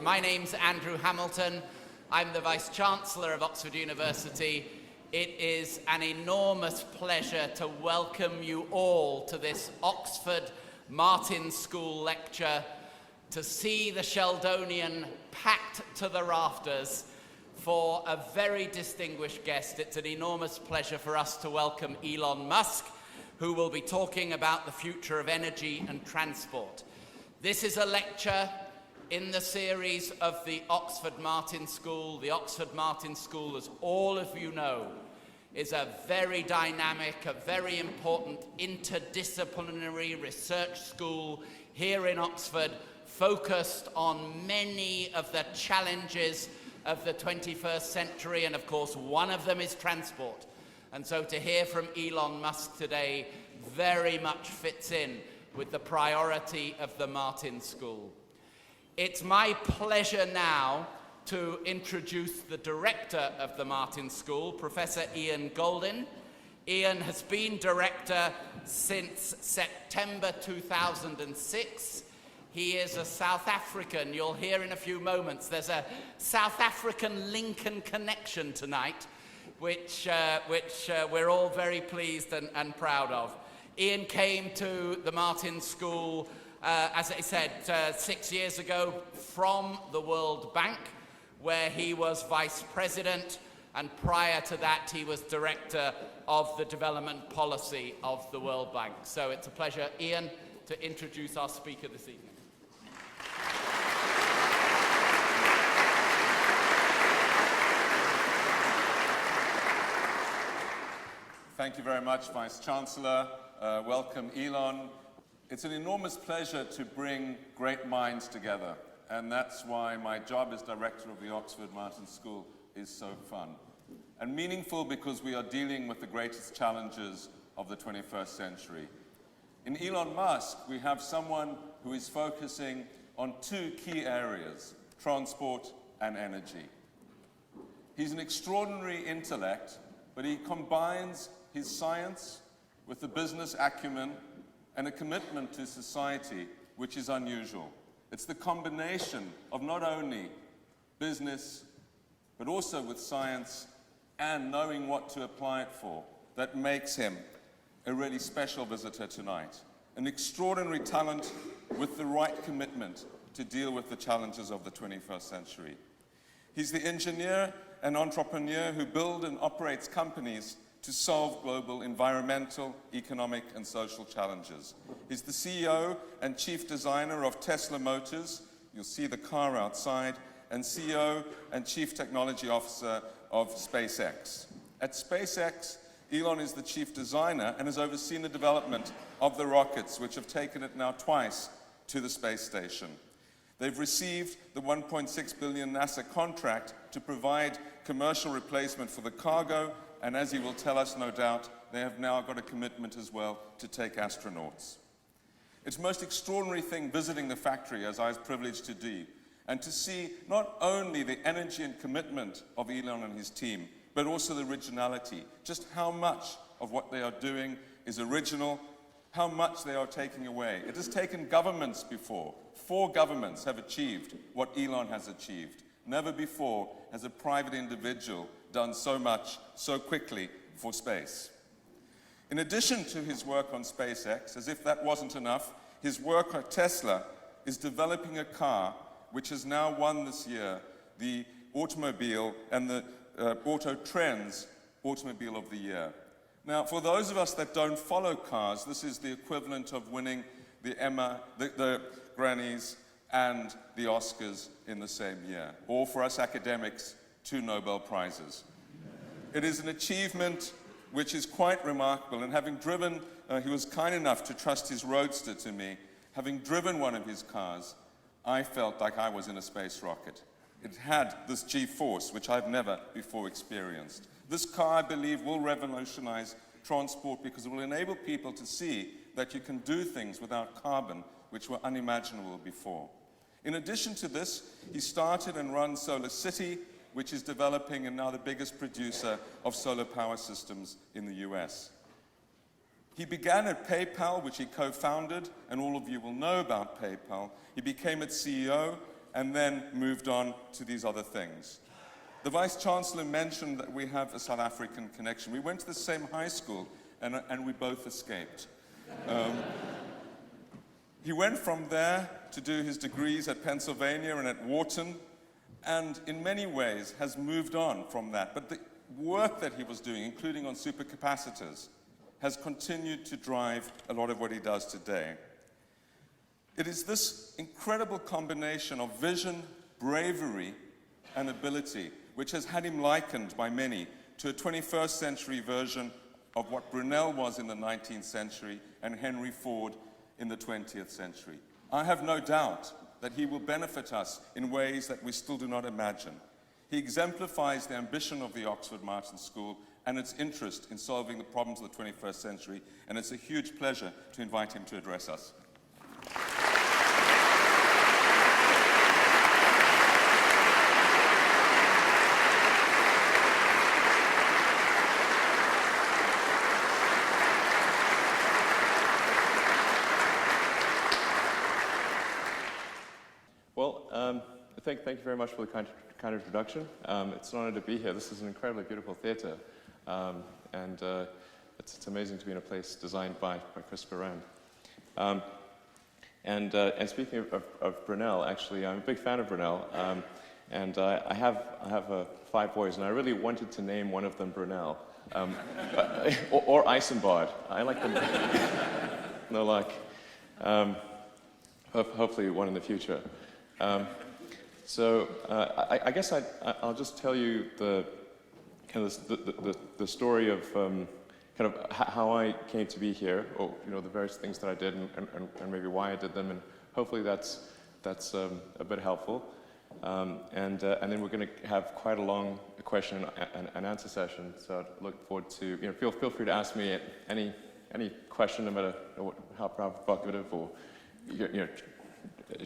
My name's Andrew Hamilton. I'm the Vice-Chancellor of Oxford University. It is an enormous pleasure to welcome you all to this Oxford Martin School lecture, to see the Sheldonian packed to the rafters for a very distinguished guest. It's an enormous pleasure for us to welcome Elon Musk, who will be talking about the future of energy and transport. This is a lecture in the series of the Oxford Martin School. The Oxford Martin School, as all of you know, is a very dynamic, a very important interdisciplinary research school here in Oxford, focused on many of the challenges of the 21st century, and of course one of them is transport. And so to hear from Elon Musk today very much fits in with the priority of the Martin School. It's my pleasure now to introduce the director of the Martin School, Professor Ian Goldin. Ian has been director since September 2006. He is a South African. You'll hear in a few moments there's a South African Lincoln connection tonight, which we're all very pleased and proud of. Ian came to the Martin School, as I said, 6 years ago from the World Bank, where he was vice president, and prior to that he was director of the development policy of the World Bank. So it's a pleasure, Ian, to introduce our speaker this evening. Thank you very much, Vice-Chancellor. Welcome, Elon. It's an enormous pleasure to bring great minds together, and that's why my job as director of the Oxford Martin School is so fun. And meaningful because we are dealing with the greatest challenges of the 21st century. In Elon Musk, we have someone who is focusing on two key areas: transport and energy. He's an extraordinary intellect, but he combines his science with the business acumen and a commitment to society which is unusual. It's the combination of not only business, but also with science and knowing what to apply it for that makes him a really special visitor tonight. An extraordinary talent with the right commitment to deal with the challenges of the 21st century. He's the engineer and entrepreneur who builds and operates companies to solve global environmental, economic, and social challenges. He's the CEO and chief designer of Tesla Motors, you'll see the car outside, and CEO and chief technology officer of SpaceX. At SpaceX, Elon is the chief designer and has overseen the development of the rockets, which have taken it now twice to the space station. They've received the $1.6 billion NASA contract to provide commercial replacement for the cargo, and as he will tell us, no doubt, they have now got a commitment as well to take astronauts. It's the most extraordinary thing visiting the factory, as I was privileged to do, and to see not only the energy and commitment of Elon and his team, but also the originality, just how much of what they are doing is original, how much they are taking away. It has taken governments before. 4 governments have achieved what Elon has achieved. Never before has a private individual done so much, so quickly for space. In addition to his work on SpaceX, as if that wasn't enough, his work at Tesla is developing a car which has now won this year the automobile and the Auto Trends Automobile of the Year. Now, for those of us that don't follow cars, this is the equivalent of winning the the Grammys and the Oscars in the same year, or for us academics, 2 Nobel Prizes. It is an achievement which is quite remarkable, and having driven, he was kind enough to trust his Roadster to me. Having driven one of his cars, I felt like I was in a space rocket. It had this G-force, which I've never before experienced. This car, I believe, will revolutionize transport because it will enable people to see that you can do things without carbon, which were unimaginable before. In addition to this, he started and runs Solar City, which is developing and now the biggest producer of solar power systems in the US. He began at PayPal, which he co-founded, and all of you will know about PayPal. He became its CEO, and then moved on to these other things. The Vice-Chancellor mentioned that we have a South African connection. We went to the same high school, and we both escaped. He went from there to do his degrees at Pennsylvania and at Wharton, and in many ways has moved on from that. But the work that he was doing, including on supercapacitors, has continued to drive a lot of what he does today. It is this incredible combination of vision, bravery, and ability which has had him likened by many to a 21st century version of what Brunel was in the 19th century and Henry Ford in the 20th century. I have no doubt that he will benefit us in ways that we still do not imagine. He exemplifies the ambition of the Oxford Martin School and its interest in solving the problems of the 21st century, and it's a huge pleasure to invite him to address us. Well, thank you very much for the kind introduction. It's an honor to be here. This is an incredibly beautiful theater, and it's amazing to be in a place designed by Christopher Rand. And speaking of Brunel, actually, I'm a big fan of Brunel, and I have 5 boys, and I really wanted to name one of them Brunel, or Eisenbart. I like them. No luck. Hopefully, one in the future. I guess I'll just tell you the story of kind of how I came to be here, or the various things that I did, and maybe why I did them, and hopefully that's a bit helpful. And then we're going to have quite a long question and answer session. So I look forward to feel free to ask me any question, no matter how provocative or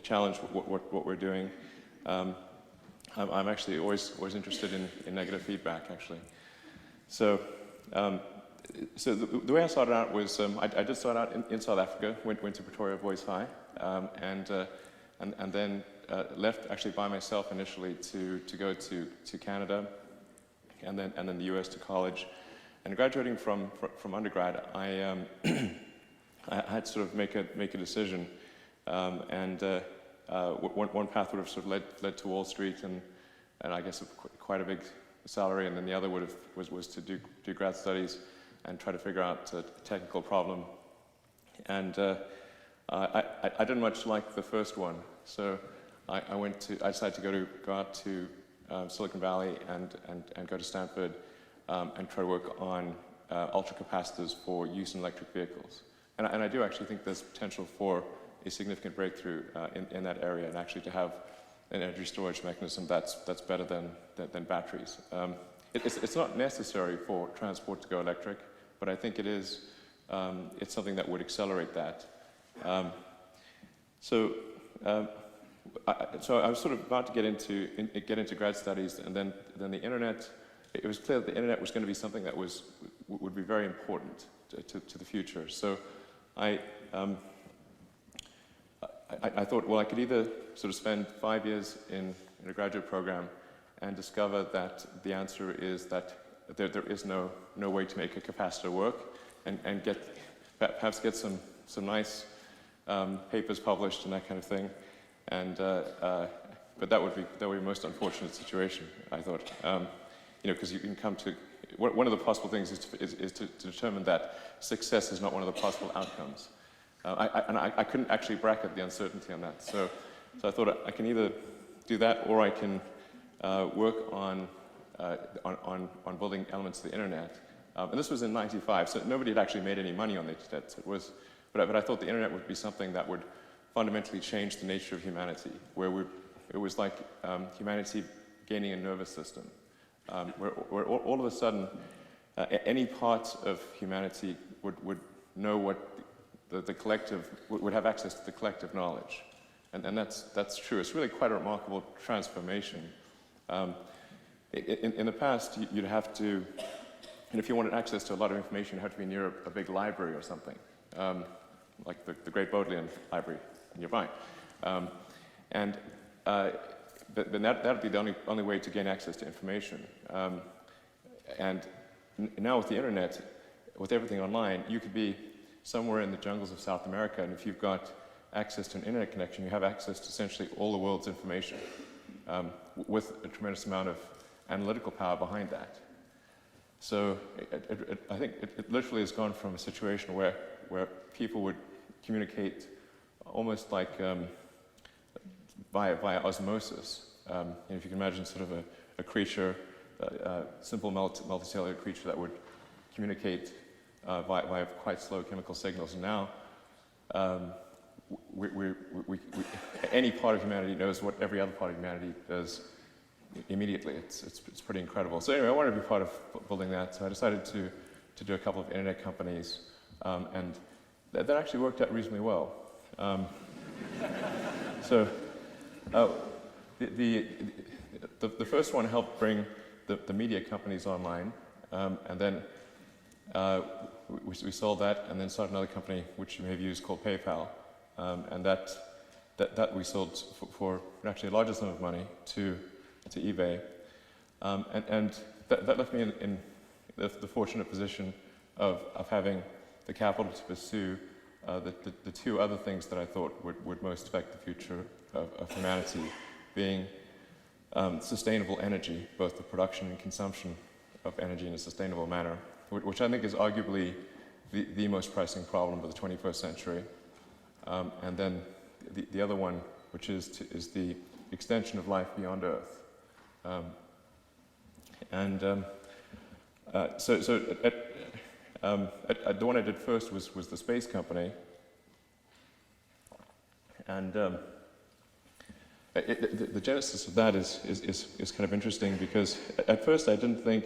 challenge what we're doing. I'm actually always interested in negative feedback, actually. So the way I started out was I did start out in South Africa, went to Pretoria Boys High, and then left actually by myself initially to go to Canada, and then the US to college. And graduating from undergrad, I had to sort of make a decision. One path would have sort of led to Wall Street and I guess quite a big salary, and then the other was to do grad studies and try to figure out a technical problem. And I didn't much like the first one, so I decided to go out to Silicon Valley and go to Stanford and try to work on ultracapacitors for use in electric vehicles. And I do actually think there's potential for a significant breakthrough in that area, and actually to have an energy storage mechanism that's better than batteries. It's not necessary for transport to go electric, but I think it is. It's something that would accelerate that. So I was sort of about to get into grad studies, and then the internet. It was clear that the internet was going to be something that would be very important to the future. So I thought, well, I could either sort of spend 5 years in a graduate program and discover that the answer is that there is no way to make a capacitor work, and perhaps get some nice papers published and that kind of thing, but that would be the most unfortunate situation, I thought, because you can come to one of the possible things is to determine that success is not one of the possible outcomes. I couldn't actually bracket the uncertainty on that. So I thought I can either do that, or I can work on building elements of the internet. And this was in '95, so nobody had actually made any money on the internet. So but I thought the internet would be something that would fundamentally change the nature of humanity, where it was like humanity gaining a nervous system, where all of a sudden any part of humanity would know what the collective would have access to the collective knowledge, and that's true. It's really quite a remarkable transformation. In the past, you'd have to, and if you wanted access to a lot of information, you had to be near a big library or something, like the Great Bodleian Library nearby, and but that would be the only way to gain access to information. And now with the internet, with everything online, you could be somewhere in the jungles of South America, and if you've got access to an internet connection, you have access to essentially all the world's information, with a tremendous amount of analytical power behind that. So I think it literally has gone from a situation where people would communicate almost like via osmosis. If you can imagine sort of a creature, simple multicellular creature that would communicate via quite slow chemical signals. And now, any part of humanity knows what every other part of humanity does immediately. It's pretty incredible. So anyway, I wanted to be part of building that, so I decided to do a couple of internet companies, and that actually worked out reasonably well. So the first one helped bring the media companies online, and then we sold that, and then started another company which you may have used called PayPal, and that we sold for actually a larger sum of money to eBay, and that left me in the fortunate position of having the capital to pursue the two other things that I thought would most affect the future of humanity, being sustainable energy, both the production and consumption of energy in a sustainable manner, which I think is arguably the most pressing problem of the 21st century, and then the other one, which is the extension of life beyond Earth. So the one I did first was the space company, and the genesis of that is kind of interesting, because at first I didn't think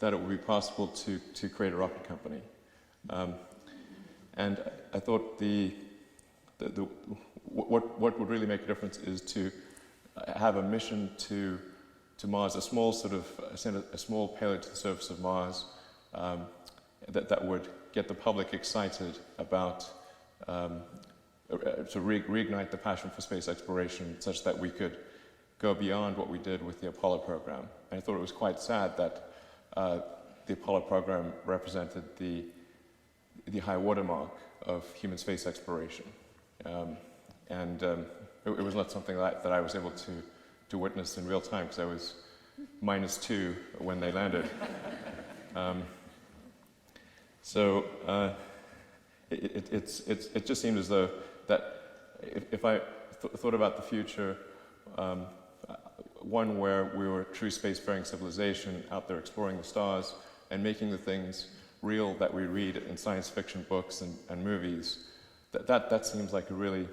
that it would be possible to create a rocket company, and I thought what would really make a difference is to have a mission to Mars, a small sort of send a small payload to the surface of Mars, that would get the public excited about to reignite the passion for space exploration, such that we could go beyond what we did with the Apollo program. And I thought it was quite sad that the Apollo program represented the high watermark of human space exploration, and it was not something that I was able to witness in real time, because I was -2 when they landed. So it just seemed as though that if I thought about the future, one where we were a true spacefaring civilization out there exploring the stars and making the things real that we read in science fiction books and movies, that seems like a really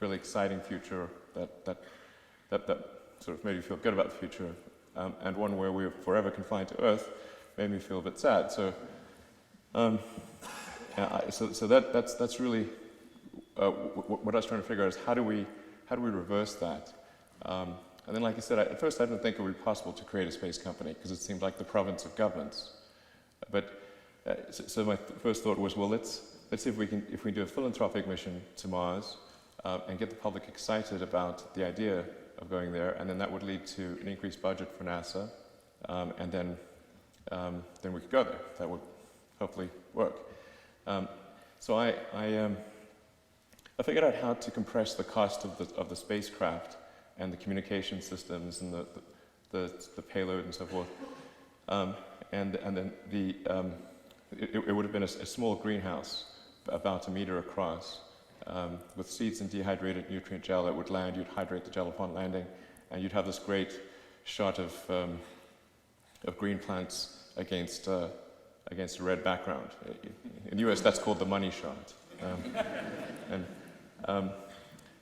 exciting future that sort of made me feel good about the future, and one where we were forever confined to Earth made me feel a bit sad. So that's really what I was trying to figure out, is how do we reverse that? And then, like I said, at first I didn't think it would be possible to create a space company, because it seemed like the province of governments. But so my first thought was, well, let's see if we can do a philanthropic mission to Mars, and get the public excited about the idea of going there, and then that would lead to an increased budget for NASA, and then we could go there. That would hopefully work. So I figured out how to compress the cost of the spacecraft and the communication systems and the payload and so forth, and then it would have been a small greenhouse about 1 meter across, with seeds and dehydrated nutrient gel that would land. You'd hydrate the gel upon landing, and you'd have this great shot of green plants against a red background. In the US, that's called the money shot.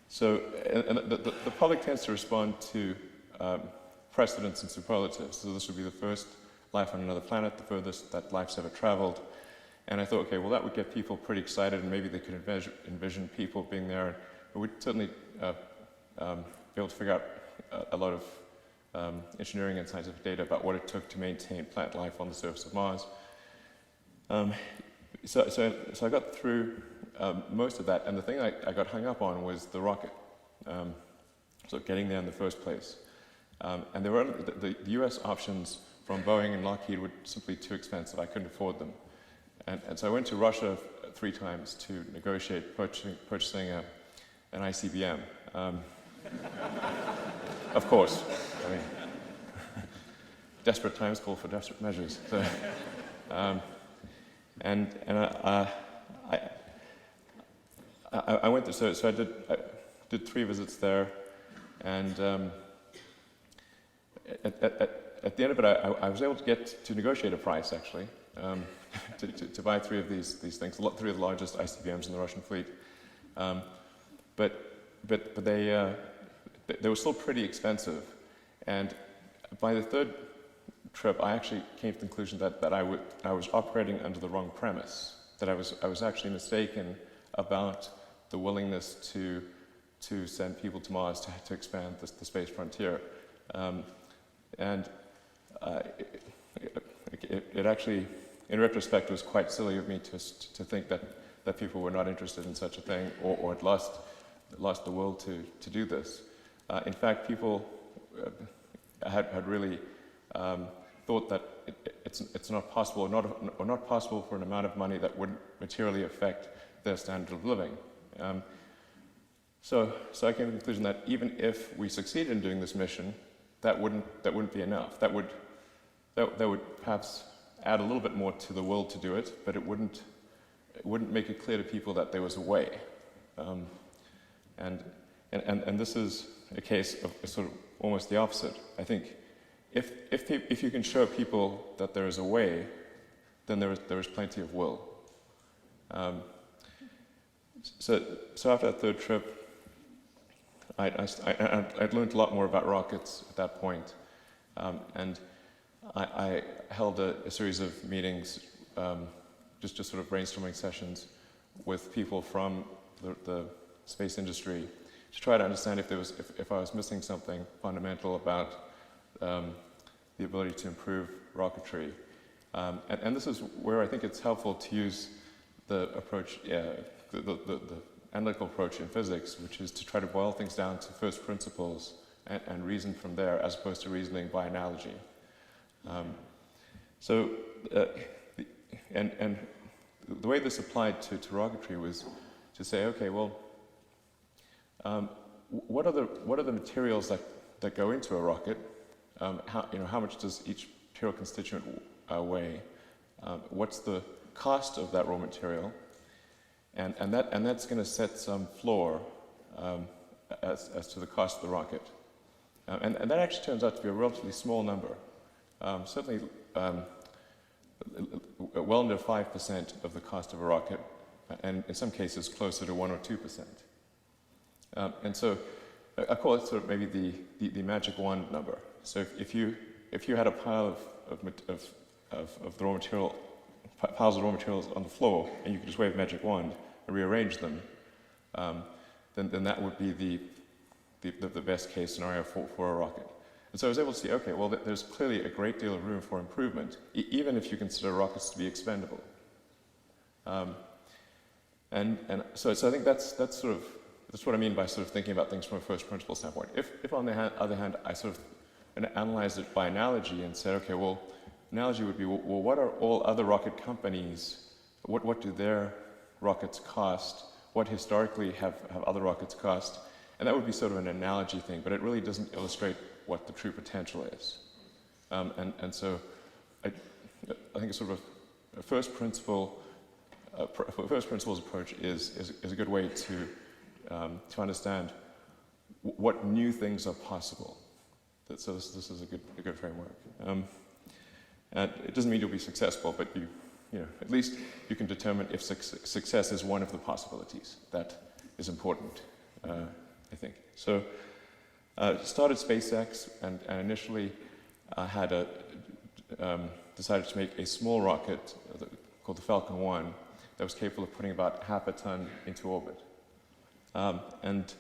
So the public tends to respond to precedents and superlatives. So this would be the first life on another planet, the furthest that life's ever traveled. And I thought, okay, well, that would get people pretty excited, and maybe they could envision people being there. And we'd certainly be able to figure out a lot of engineering and scientific data about what it took to maintain plant life on the surface of Mars. So I got through most of that, and the thing I got hung up on was the rocket. sort of getting there in the first place. And there were the US options from Boeing and Lockheed were simply too expensive. I couldn't afford them. And so I went to Russia 3 times to negotiate purchasing an ICBM. Of course, I mean, desperate times call for desperate measures. So, I went there, so I did 3 visits there, and at the end of it, I was able to negotiate a price, actually, to buy 3 of these things, 3 of the largest ICBMs in the Russian fleet. But they were still pretty expensive, and by the 3rd trip, I actually came to the conclusion that I was operating under the wrong premise, that I was actually mistaken about the willingness to send people to Mars to expand the space frontier. And it actually, in retrospect, was quite silly of me to think that people were not interested in such a thing or had lost the will to do this. In fact, people had really thought that it's not possible or not possible for an amount of money that wouldn't materially affect their standard of living. So I came to the conclusion that even if we succeeded in doing this mission, that wouldn't be enough. That would perhaps add a little bit more to the will to do it, but it wouldn't make it clear to people that there was a way. And this is a case of sort of almost the opposite. I think if you can show people that there is a way, then there is plenty of will. So after that 3rd trip, I'd learned a lot more about rockets at that point, and I held a series of meetings, just sort of brainstorming sessions with people from the space industry to try to understand if I was missing something fundamental about the ability to improve rocketry. And this is where I think it's helpful to use the approach, the analytical approach in physics, which is to try to boil things down to first principles and reason from there, as opposed to reasoning by analogy. And the way this applied to rocketry was to say, okay, well, what are the materials that go into a rocket? How much does each material constituent weigh? What's the cost of that raw material? And that's going to set some floor as to the cost of the rocket. And that actually turns out to be a relatively small number. Certainly well under 5% of the cost of a rocket, and in some cases closer to 1 or 2%. And so I call it sort of maybe the magic wand number. So if you had a pile of the raw material, piles of raw materials on the floor, and you could just wave a magic wand and rearrange them, then that would be the best case scenario for a rocket. And so I was able to see, okay, well, there's clearly a great deal of room for improvement, even if you consider rockets to be expendable. And so I think that's what I mean by sort of thinking about things from a first principle standpoint. If on the other hand, I sort of analyzed it by analogy and said, okay, well, analogy would be, well, what are all other rocket companies, what do their rockets cost? What historically have other rockets cost? And that would be sort of an analogy thing, but it really doesn't illustrate what the true potential is. And so I think it's sort of a first principles approach is a good way to understand what new things are possible. So this is a good framework. And it doesn't mean you'll be successful, but at least you can determine if success is one of the possibilities. That is important, I think. So started SpaceX, and initially had decided to make a small rocket called the Falcon 1 that was capable of putting about half a ton into orbit. And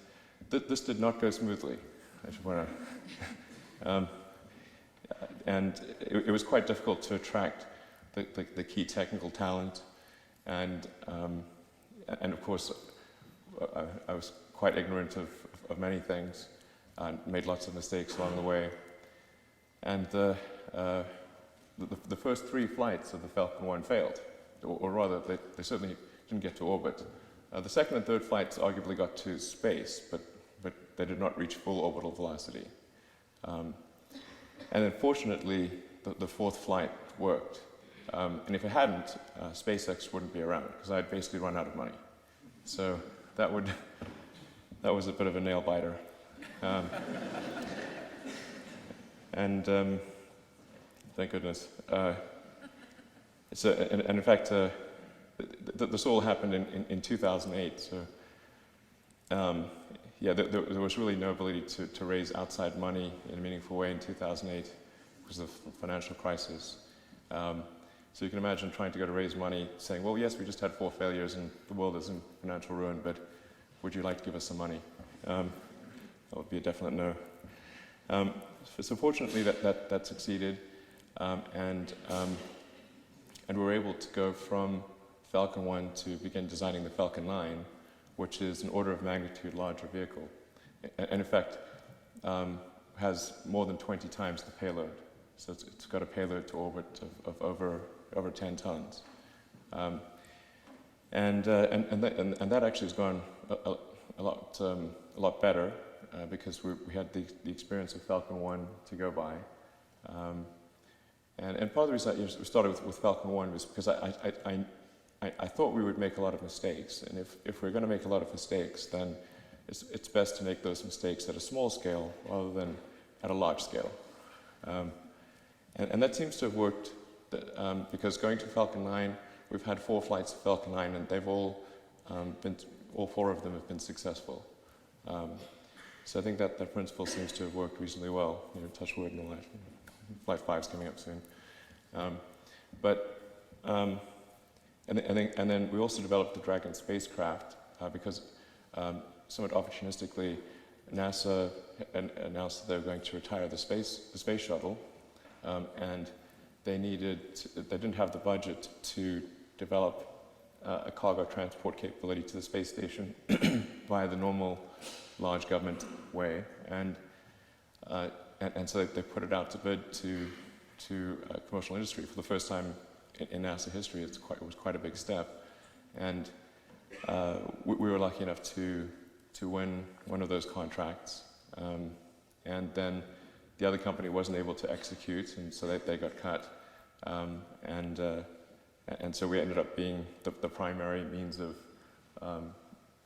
this did not go smoothly, I should point out. And it was quite difficult to attract the key technical talent, and of course I was quite ignorant of many things, made lots of mistakes along the way. And the first 3 flights of the Falcon 1 failed, or rather, they certainly didn't get to orbit. The second and third flights arguably got to space, but they did not reach full orbital velocity. And then fortunately, the fourth flight worked. And if it hadn't, SpaceX wouldn't be around, because I'd basically run out of money. So that was a bit of a nail biter. And thank goodness. And in fact, this all happened in 2008. So yeah, there was really no ability to raise outside money in a meaningful way in 2008 because of the financial crisis. So you can imagine trying to go to raise money, saying, well, yes, we just had 4 failures and the world is in financial ruin, but would you like to give us some money? That would be a definite no. So fortunately, that succeeded, and we were able to go from Falcon 1 to begin designing the Falcon 9, which is an order of magnitude larger vehicle, and in fact has more than 20 times the payload. So it's got a payload to orbit of over 10 tons, and that actually has gone a lot better because we had the experience of Falcon 1 to go by, and part of the reason we started with Falcon 1 was because I thought we would make a lot of mistakes, and if we're going to make a lot of mistakes, then it's best to make those mistakes at a small scale rather than at a large scale. And that seems to have worked, because going to Falcon 9, we've had 4 flights of Falcon 9, and they've all 4 of them have been successful. So I think that principle seems to have worked reasonably well. You know, touch wood and all that. Flight 5 is coming up soon. And then we also developed the Dragon spacecraft because somewhat opportunistically, NASA announced that they were going to retire the space shuttle, and they didn't have the budget to develop a cargo transport capability to the space station via the normal large government way, and so they put it out to bid to commercial industry for the first time in NASA history. It was quite a big step, and we were lucky enough to win one of those contracts, and then the other company wasn't able to execute, and so they got cut, and so we ended up being the primary means of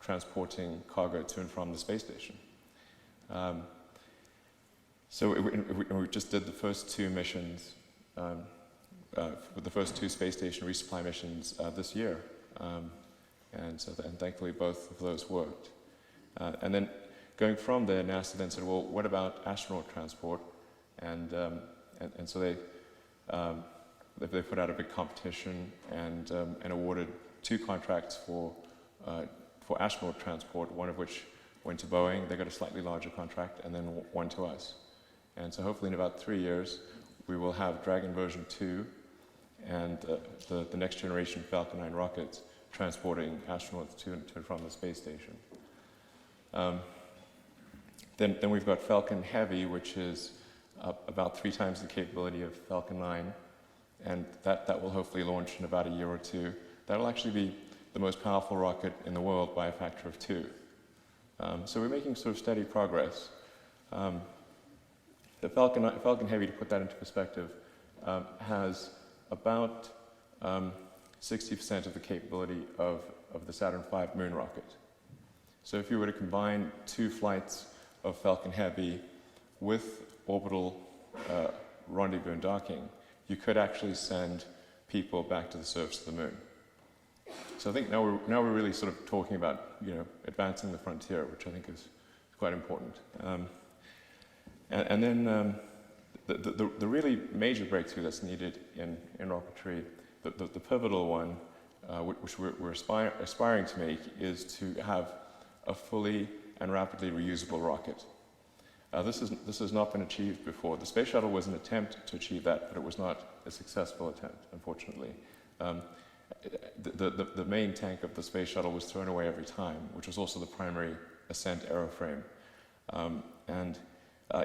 transporting cargo to and from the space station. So we just did the first 2 missions, the first 2 space station resupply missions this year, and thankfully both of those worked. And then going from there, NASA then said, well, what about astronaut transport? And so they put out a big competition and awarded 2 contracts for astronaut transport, one of which went to Boeing. They got a slightly larger contract, and then one to us. And so hopefully in about 3 years, we will have Dragon version 2 and the next generation Falcon 9 rockets transporting astronauts to and from the space station. Then we've got Falcon Heavy, which is about 3 times the capability of Falcon 9, and that will hopefully launch in about a year or 2. That'll actually be the most powerful rocket in the world by a factor of 2. So we're making sort of steady progress. The Falcon Heavy, to put that into perspective, has about 60% of the capability of the Saturn V moon rocket. So if you were to combine 2 flights of Falcon Heavy with orbital rendezvous and docking, you could actually send people back to the surface of the moon. So I think now we're really sort of talking about, you know, advancing the frontier, which I think is quite important. And then the really major breakthrough that's needed in rocketry, the pivotal one, which we're aspiring to make, is to have a fully and rapidly reusable rocket. This has not been achieved before. The space shuttle was an attempt to achieve that, but it was not a successful attempt, unfortunately. The main tank of the space shuttle was thrown away every time, which was also the primary ascent aeroframe. And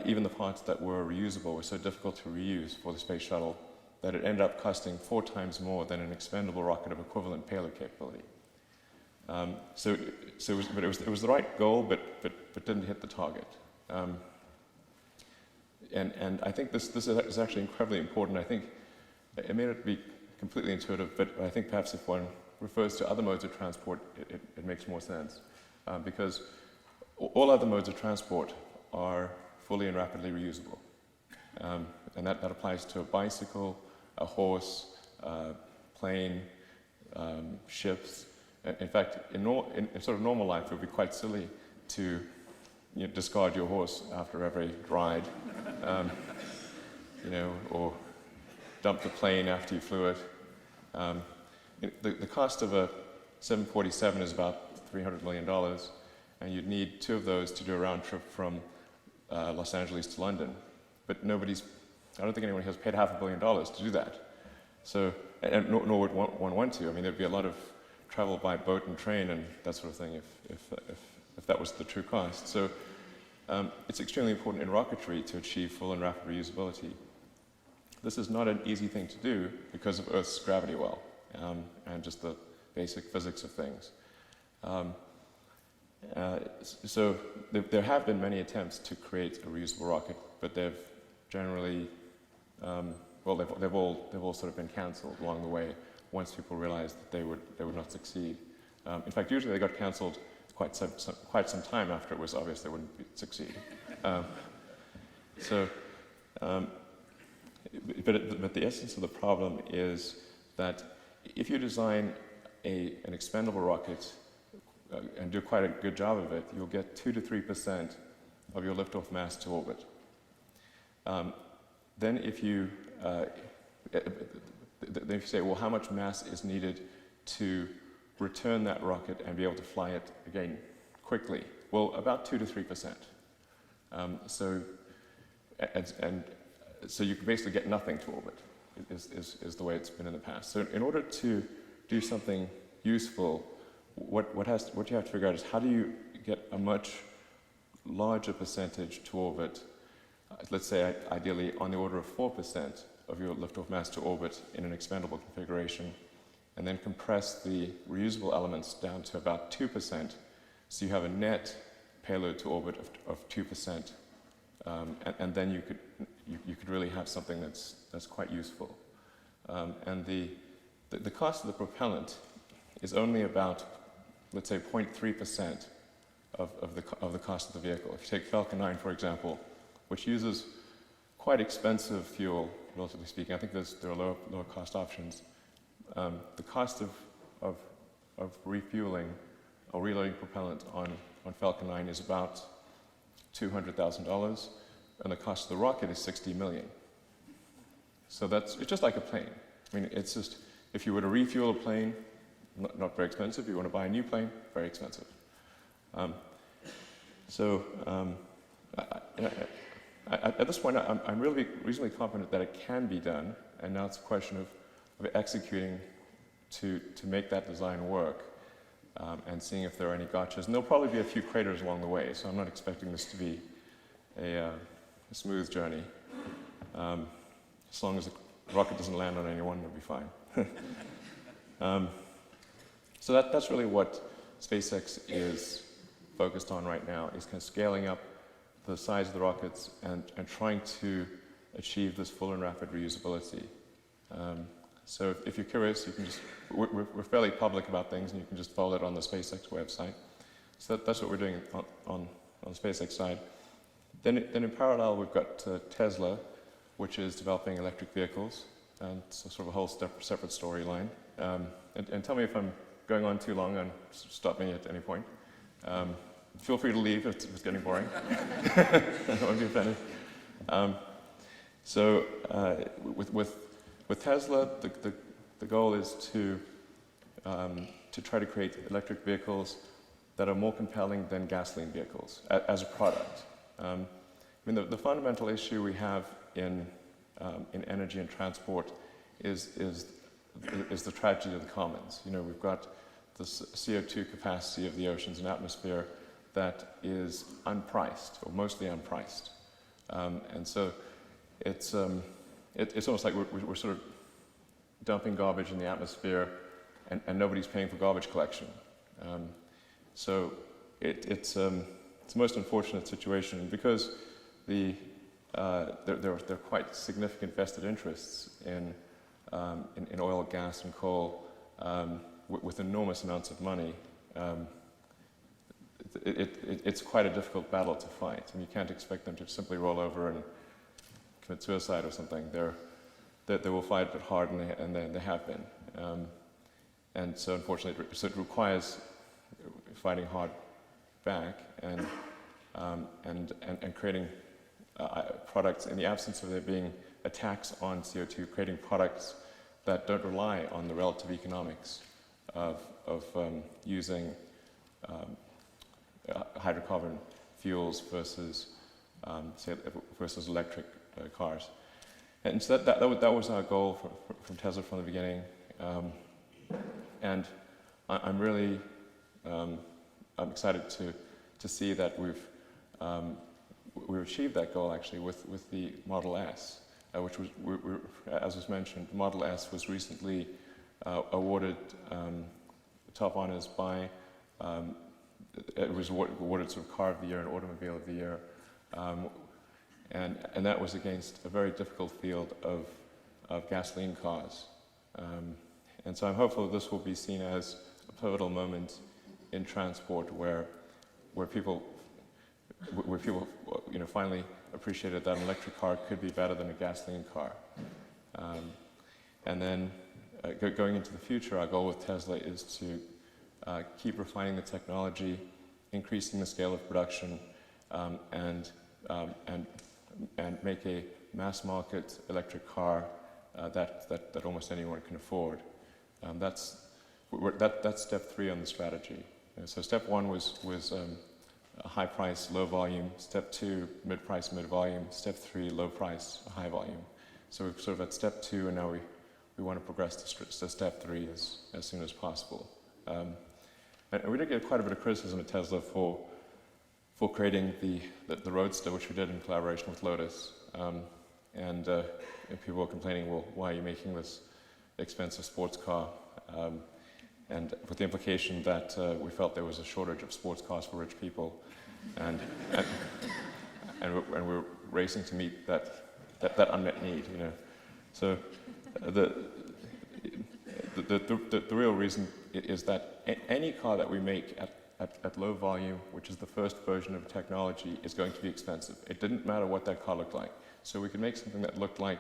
even the parts that were reusable were so difficult to reuse for the space shuttle that it ended up costing 4 times more than an expendable rocket of equivalent payload capability. It was the right goal, but didn't hit the target. And I think this is actually incredibly important. I think it may not be completely intuitive, but I think perhaps if one refers to other modes of transport, it makes more sense. Because all other modes of transport are fully and rapidly reusable. And that applies to a bicycle, a horse, plane, ships. In fact, in sort of normal life, it would be quite silly to discard your horse after every ride, or dump the plane after you flew it. The cost of a 747 is about $300 million, and you'd need 2 of those to do a round trip from Los Angeles to London. But I don't think anyone has paid $500 million to do that. So, nor would one want to. I mean, there'd be a lot of travel by boat and train and that sort of thing if that was the true cost. So, it's extremely important in rocketry to achieve full and rapid reusability. This is not an easy thing to do because of Earth's gravity well, and just the basic physics of things. So there have been many attempts to create a reusable rocket, but they've generally, they've all sort of been cancelled along the way once people realized that they would not succeed. In fact, usually they got cancelled quite some time after it was obvious they wouldn't succeed. But the essence of the problem is that if you design an expendable rocket and do quite a good job of it, you'll get 2 to 3% of your liftoff mass to orbit. Then if you say, well, how much mass is needed to return that rocket and be able to fly it again quickly? Well, about 2 to 3%. So you can basically get nothing to orbit, is the way it's been in the past. So in order to do something useful, what you have to figure out is how do you get a much larger percentage to orbit, let's say ideally on the order of 4% of your liftoff mass to orbit in an expendable configuration, and then compress the reusable elements down to about 2%, so you have a net payload to orbit of 2%, and then you could really have something that's quite useful. And the cost of the propellant is only about, let's say, 0.3% of the cost of the vehicle. If you take Falcon 9, for example, which uses quite expensive fuel, relatively speaking, I think there are lower cost options. The cost of refueling or reloading propellant on Falcon 9 is about $200,000, and the cost of the rocket is $60 million. So it's just like a plane. I mean, it's just, if you were to refuel a plane, not very expensive. If you want to buy a new plane, very expensive. At this point, I'm really reasonably confident that it can be done, and now it's a question of executing to make that design work, and seeing if there are any gotchas. And there'll probably be a few craters along the way, so I'm not expecting this to be a smooth journey. As long as the rocket doesn't land on anyone, it'll be fine. So that's really what SpaceX is focused on right now, is kind of scaling up the size of the rockets and trying to achieve this full and rapid reusability. So if you're curious, you can just, we're fairly public about things, and you can just follow it on the SpaceX website. So that's what we're doing on the SpaceX side. Then in parallel, we've got Tesla, which is developing electric vehicles, and so sort of a whole separate storyline. And tell me if I'm going on too long, and stop me at any point. Feel free to leave if it's getting boring. I won't be offended. With Tesla, the goal is to try to create electric vehicles that are more compelling than gasoline vehicles as a product. I mean, the fundamental issue we have in energy and transport is the tragedy of the commons. You know, we've got the CO2 capacity of the oceans and atmosphere that is unpriced, or mostly unpriced. And so it's almost like we're sort of dumping garbage in the atmosphere, and nobody's paying for garbage collection. So it's a most unfortunate situation, because there are quite significant vested interests in oil, gas, and coal with enormous amounts of money. It's quite a difficult battle to fight, and you can't expect them to simply roll over and commit suicide or something. They will fight it hard, and they have been. And so, unfortunately, it requires fighting hard back and creating products in the absence of there being a tax on CO2, creating products that don't rely on the relative economics of using hydrocarbon fuels versus electric cars. And so that was our goal from Tesla from the beginning. And I'm really I'm excited to see that we've achieved that goal actually with the Model S, which was, as was mentioned, Model S was recently awarded top honors by. It was awarded sort of Car of the Year and Automobile of the Year, and that was against a very difficult field of gasoline cars. And so I'm hopeful that this will be seen as a pivotal moment in transport where people finally appreciated that an electric car could be better than a gasoline car. And then going into the future, our goal with Tesla is to keep refining the technology, increasing the scale of production, and make a mass market electric car that almost anyone can afford. That's step 3 on the strategy. So step 1 was a high price, low volume. Step 2, mid price, mid volume. Step 3, low price, high volume. So we're sort of at step 2, and now we want to progress to step 3 as soon as possible. And we did get quite a bit of criticism at Tesla for creating the Roadster, which we did in collaboration with Lotus. And people were complaining, well, why are you making this expensive sports car? And with the implication that we felt there was a shortage of sports cars for rich people, and we're racing to meet that unmet need, you know. So the real reason is that any car that we make at low volume, which is the first version of technology, is going to be expensive. It didn't matter what that car looked like. So we could make something that looked like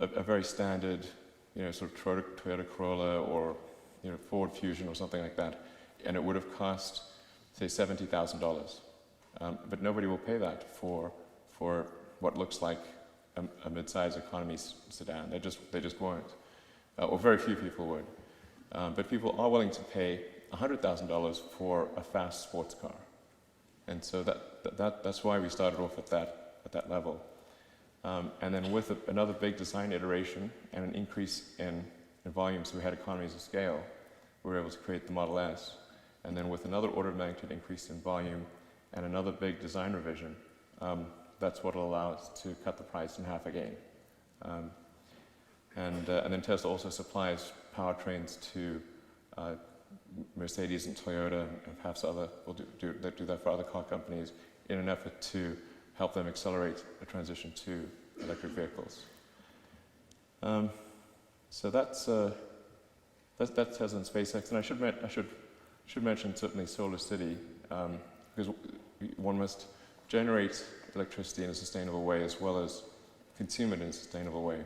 a very standard, you know, sort of Toyota Corolla or, you know, Ford Fusion or something like that, and it would have cost, say, $70,000. But nobody will pay that for what looks like a mid-size economy sedan. They just won't, or very few people would. But people are willing to pay $100,000 for a fast sports car, and so that's why we started off at that level. And then with another big design iteration and an increase in volume, so we had economies of scale, we were able to create the Model S. And then with another order of magnitude increase in volume and another big design revision, that's what will allow us to cut the price in half again. And then Tesla also supplies powertrains to Mercedes and Toyota, and perhaps other will do that for other car companies in an effort to help them accelerate the transition to electric vehicles. So that's Tesla and SpaceX, and I should mention certainly Solar City, because one must generate electricity in a sustainable way as well as consume it in a sustainable way.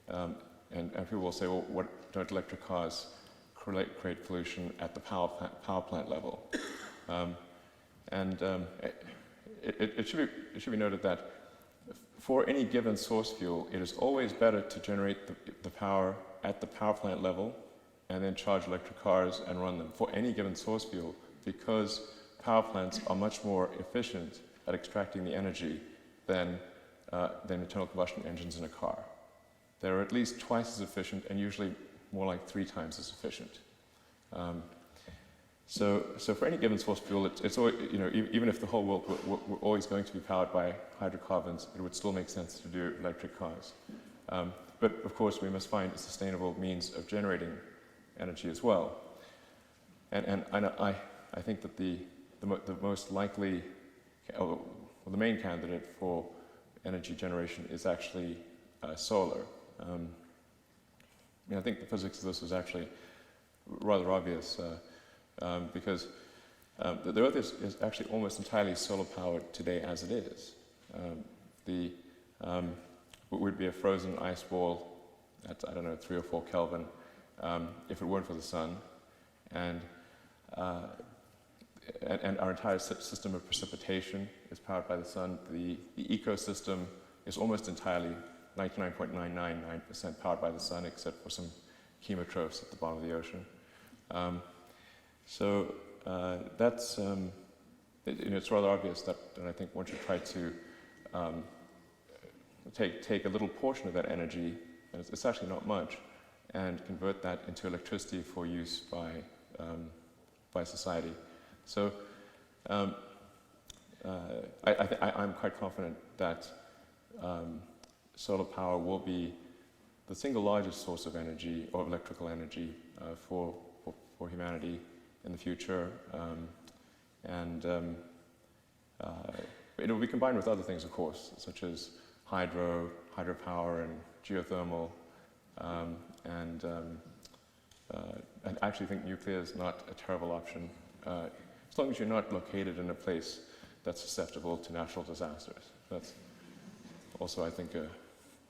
And people will say, well, what don't electric cars create pollution at the power plant level? It should be noted that for any given source fuel, it is always better to generate the power at the power plant level and then charge electric cars and run them for any given source fuel, because power plants are much more efficient at extracting the energy than internal combustion engines in a car. They're at least twice as efficient, and usually more like 3 times as efficient. So for any given source fuel, it's always, even if the whole world were always going to be powered by hydrocarbons, it would still make sense to do electric cars. But of course, we must find a sustainable means of generating energy as well. And I think that the most likely, or the main candidate for energy generation is actually solar. I think the physics of this is actually rather obvious because the Earth is actually almost entirely solar powered today as it is. It would be a frozen ice ball at, 3 or 4 Kelvin if it weren't for the sun. And our entire system of precipitation is powered by the sun. The ecosystem is almost entirely 99.999% powered by the sun, except for some chemotrophs at the bottom of the ocean. That's it's rather obvious that I think one should try to take a little portion of that energy, and it's actually not much, and convert that into electricity for use by society. So I'm quite confident that solar power will be the single largest source of energy, or electrical energy, for humanity in the future. It will be combined with other things, of course, such as hydropower and geothermal. I actually think nuclear is not a terrible option, as long as you're not located in a place that's susceptible to natural disasters. That's also, I think,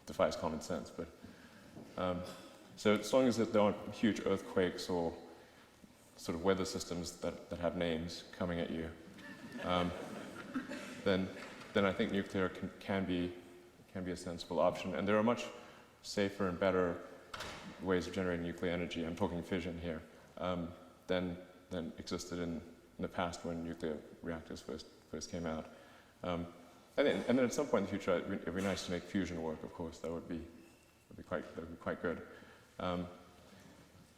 defies common sense. But so as long as there aren't huge earthquakes or sort of weather systems that have names coming at you, then I think nuclear can be a sensible option. And there are much safer and better ways of generating nuclear energy, I'm talking fission here, than existed in the past when nuclear reactors first came out. And then at some point in the future, it'd be nice to make fusion work, of course. That would be quite good.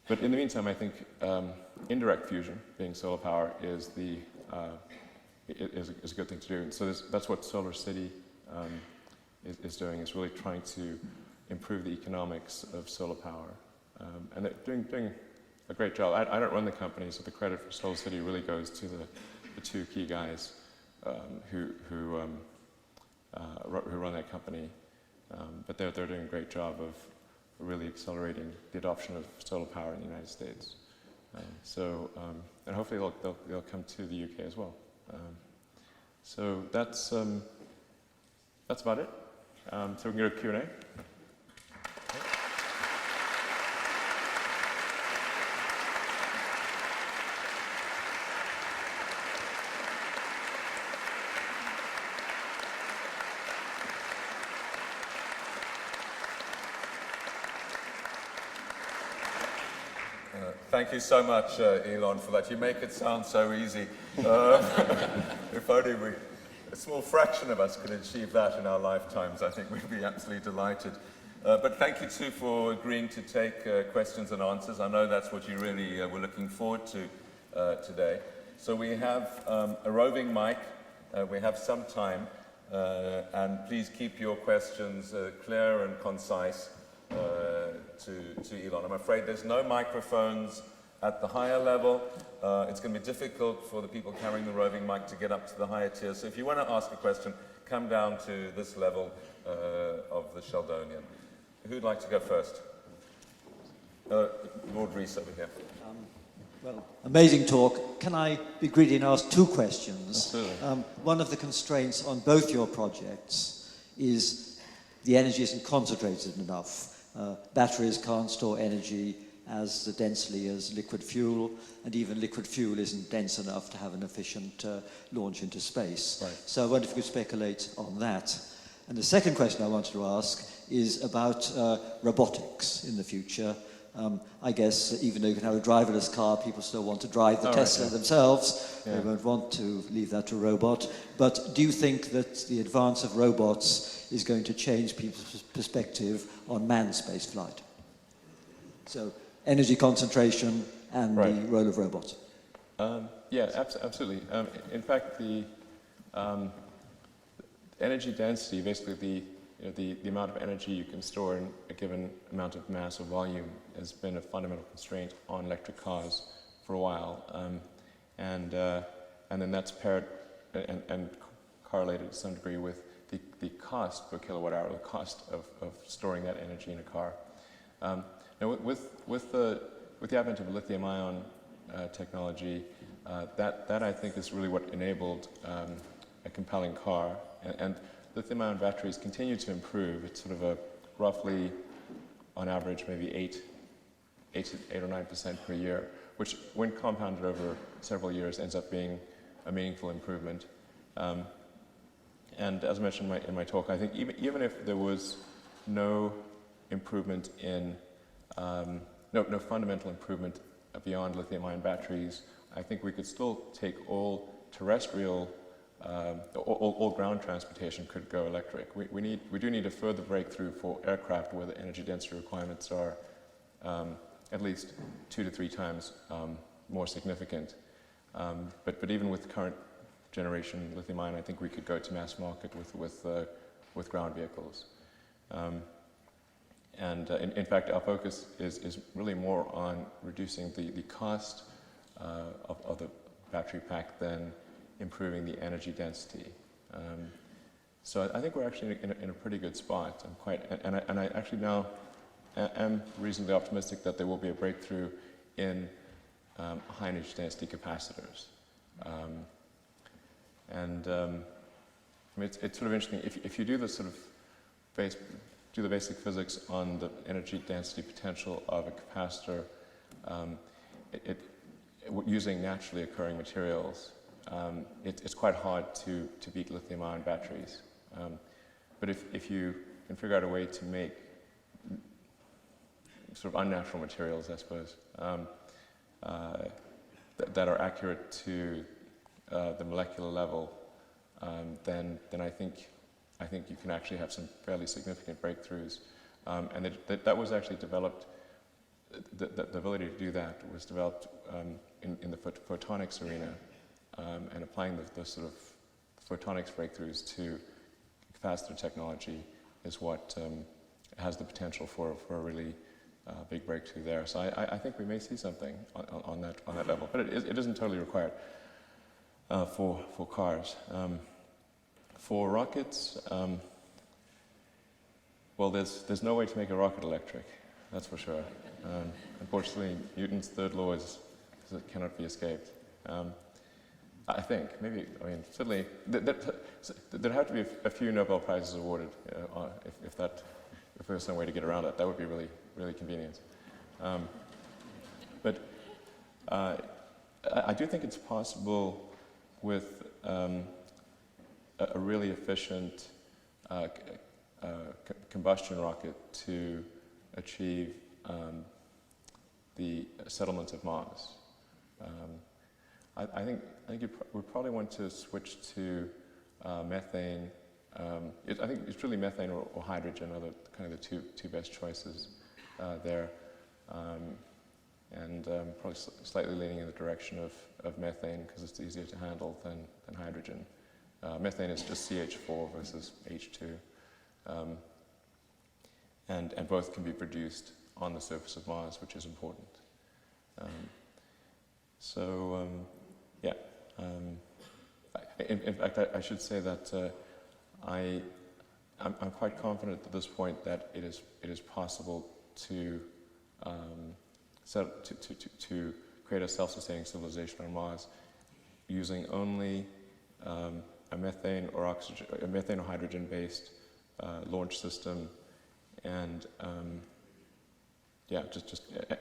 But in the meantime, I think indirect fusion, being solar power, is a good thing to do. And so that's what Solar City is doing, is really trying to improve the economics of solar power. And they're doing a great job. I don't run the company, so the credit for Solar City really goes to the two key guys who run that company. But they're doing a great job of really accelerating the adoption of solar power in the United States. And hopefully they'll come to the UK as well. So that's about it. So we can go to Q&A. Thank you so much, Elon, for that. You make it sound so easy. If only a small fraction of us could achieve that in our lifetimes, I think we'd be absolutely delighted. But thank you, too, for agreeing to take questions and answers. I know that's what you really were looking forward to today. So we have a roving mic. We have some time. And please keep your questions clear and concise. To Elon. I'm afraid there's no microphones at the higher level. It's going to be difficult for the people carrying the roving mic to get up to the higher tiers. So if you want to ask a question, come down to this level of the Sheldonian. Who'd like to go first? Lord Rees over here. Well, amazing talk. Can I be greedy and ask two questions? Absolutely. One of the constraints on both your projects is the energy isn't concentrated enough. Batteries can't store energy as densely as liquid fuel, and even liquid fuel isn't dense enough to have an efficient launch into space. Right. So I wonder if you could speculate on that. And the second question I wanted to ask is about robotics in the future. I guess even though you can have a driverless car, people still want to drive the Tesla themselves. Yeah. They won't want to leave that to a robot. But do you think that the advance of robots is going to change people's perspective on manned space flight? So energy concentration and the role of robots. Yeah, absolutely. In fact, the energy density, basically the amount of energy you can store in a given amount of mass or volume, has been a fundamental constraint on electric cars for a while, and then that's paired and correlated to some degree with the cost per kilowatt hour, the cost of storing that energy in a car. Now, with the advent of lithium-ion technology, that I think is really what enabled a compelling car. And lithium-ion batteries continue to improve. It's sort of a roughly, on average, maybe 8 or 9% per year, which, when compounded over several years, ends up being a meaningful improvement. And as I mentioned in my talk, I think even if there was no improvement in no fundamental improvement beyond lithium-ion batteries, I think we could still take all terrestrial, all ground transportation could go electric. We do need a further breakthrough for aircraft where the energy density requirements are at least 2 to 3 times more significant. But even with current generation lithium-ion, I think we could go to mass market with ground vehicles. And in fact, our focus is really more on reducing the cost of the battery pack than improving the energy density. So I think we're actually in a pretty good spot. I actually now am reasonably optimistic that there will be a breakthrough in high energy density capacitors. I mean, it's sort of interesting if you do the sort of do the basic physics on the energy density potential of a capacitor, using naturally occurring materials, it's quite hard to beat lithium-ion batteries. But if you can figure out a way to make sort of unnatural materials, I suppose, that are accurate to the molecular level, then I think you can actually have some fairly significant breakthroughs. And that was actually developed. The ability to do that was developed in the photonics arena, and applying the sort of photonics breakthroughs to capacitor technology is what has the potential for a really big breakthrough there. So I think we may see something on that level, but it isn't totally required for cars. For rockets, well, there's no way to make a rocket electric, that's for sure. Unfortunately, Newton's third law is it cannot be escaped. I think, maybe, I mean, certainly, there'd have to be a few Nobel Prizes awarded if there was some way to get around it. That would be really, really convenient. But I do think it's possible with a really efficient combustion rocket to achieve the settlement of Mars. I think we probably want to switch to methane. I think it's really methane or hydrogen are kind of the two best choices there, and probably slightly leaning in the direction of methane because it's easier to handle than hydrogen. Methane is just CH4 versus H2, and both can be produced on the surface of Mars, which is important. Yeah. In fact, I should say that I'm quite confident at this point that it is possible to create a self-sustaining civilization on Mars using only a methane or hydrogen-based launch system, and yeah,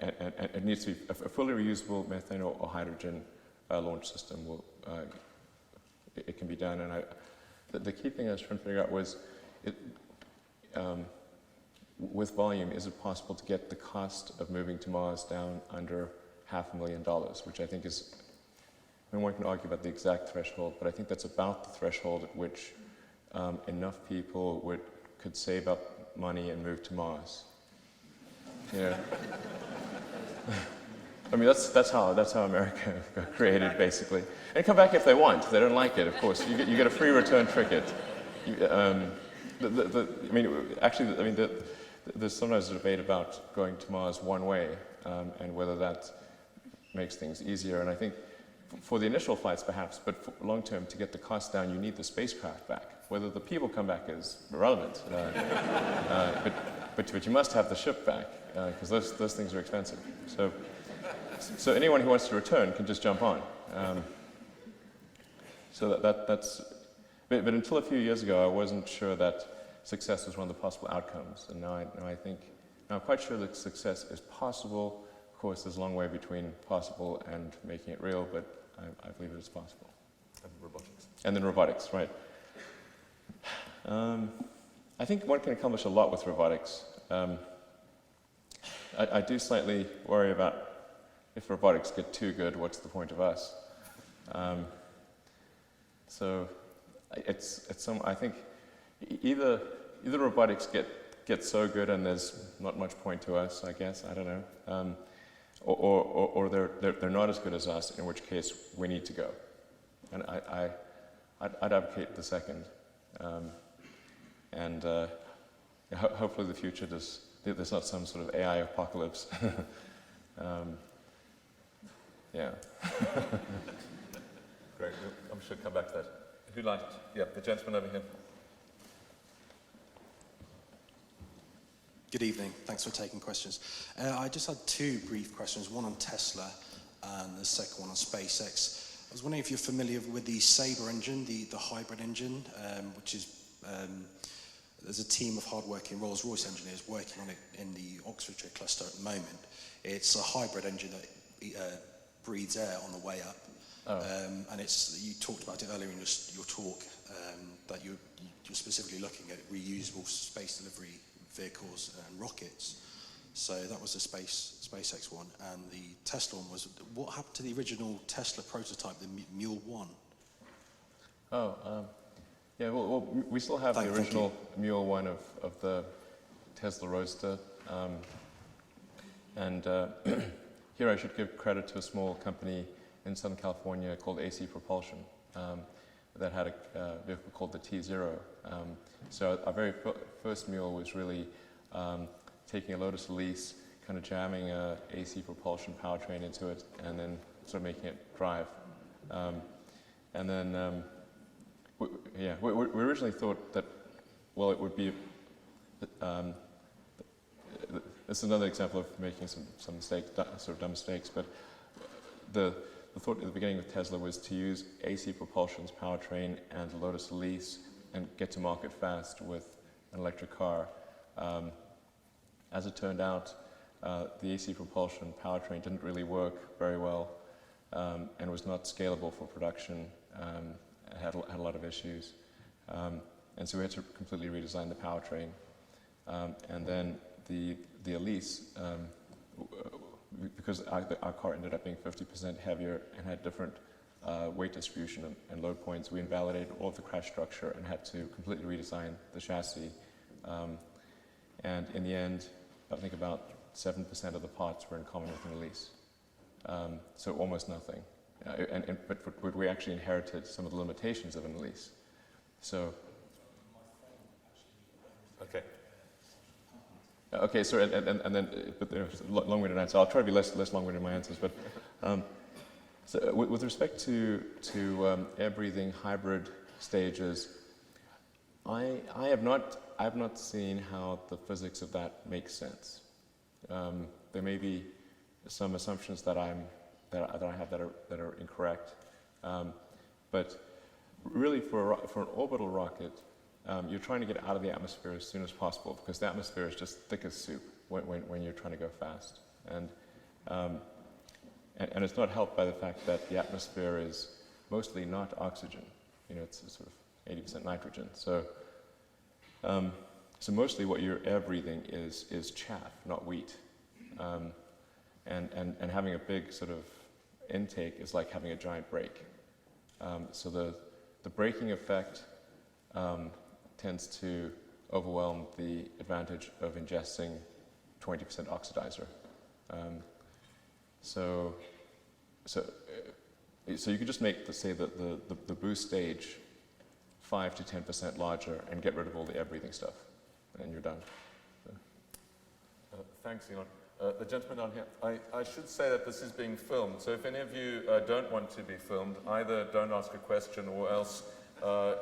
and it needs to be a fully reusable methane or hydrogen launch system. It can be done, and the key thing I was trying to figure out was, with volume, is it possible to get the cost of moving to Mars down under $500,000, which I think is, I mean, one can argue about the exact threshold, but I think that's about the threshold at which enough people could save up money and move to Mars. You know? I mean, that's how America got created, basically. And come back if they want. If they don't like it, of course, you get a free return ticket. There's sometimes a debate about going to Mars one way and whether that makes things easier. And I think for the initial flights, perhaps, but for long term, to get the cost down, you need the spacecraft back. Whether the people come back is irrelevant. But you must have the ship back because those things are expensive. So anyone who wants to return can just jump on. That's. But until a few years ago, I wasn't sure that success was one of the possible outcomes, and now I'm quite sure that success is possible. Of course, there's a long way between possible and making it real, but I believe it is possible. And robotics. And then robotics, right. I think one can accomplish a lot with robotics. I do slightly worry about if robotics get too good, what's the point of us? I think either robotics get so good and there's not much point to us, I guess, I don't know, or they're not as good as us, in which case we need to go. And I'd advocate the second. Hopefully the future there's not some sort of AI apocalypse. Yeah. Great. I'm sure come back to that. Who'd like it? Yeah, the gentleman over here. Good evening. Thanks for taking questions. I just had two brief questions, one on Tesla and the second one on SpaceX. I was wondering if you're familiar with the Sabre engine, the hybrid engine, which is, there's a team of hardworking Rolls-Royce engineers working on it in the Oxfordshire cluster at the moment. It's a hybrid engine that breathes air on the way up. Oh. And you talked about it earlier in your talk, that you're specifically looking at reusable space delivery vehicles and rockets. So that was the SpaceX one, and the Tesla one was, what happened to the original Tesla prototype, the Mule 1? Yeah, well, we still have the original Mule 1 of the Tesla Roadster. Here I should give credit to a small company in Southern California called AC Propulsion that had a vehicle called the T0. So our very first Mule was really taking a Lotus Elise, kind of jamming a AC Propulsion powertrain into it, and then sort of making it drive. We originally thought that, well, it would be. This is another example of making some mistakes, sort of dumb mistakes, but the thought at the beginning of Tesla was to use AC Propulsion's powertrain and the Lotus Elise and get to market fast with an electric car. As it turned out, the AC Propulsion powertrain didn't really work very well and was not scalable for production. It had a lot of issues. And so we had to completely redesign the powertrain. And then the Elise, because our car ended up being 50% heavier and had different weight distribution and load points, we invalidated all of the crash structure and had to completely redesign the chassis. And in the end, I think about 7% of the parts were in common with an Elise. So almost nothing. But we actually inherited some of the limitations of an Elise. So. Okay. Okay, so and then, but there's a long-winded answer. I'll try to be less long-winded in my answers. But so with respect to air-breathing hybrid stages, I have not seen how the physics of that makes sense. There may be some assumptions that I have that are incorrect, but really for an orbital rocket, you're trying to get out of the atmosphere as soon as possible because the atmosphere is just thick as soup when you're trying to go fast, and it's not helped by the fact that the atmosphere is mostly not oxygen. You know, it's sort of 80% nitrogen. So mostly what you're air breathing is chaff, not wheat. And having a big sort of intake is like having a giant brake. So the braking effect tends to overwhelm the advantage of ingesting 20% oxidizer. So you could just make, say, the boost stage 5 to 10% larger and get rid of all the air breathing stuff, and you're done. So. Thanks, Elon. The gentleman down here. I should say that this is being filmed, so if any of you don't want to be filmed, either don't ask a question or else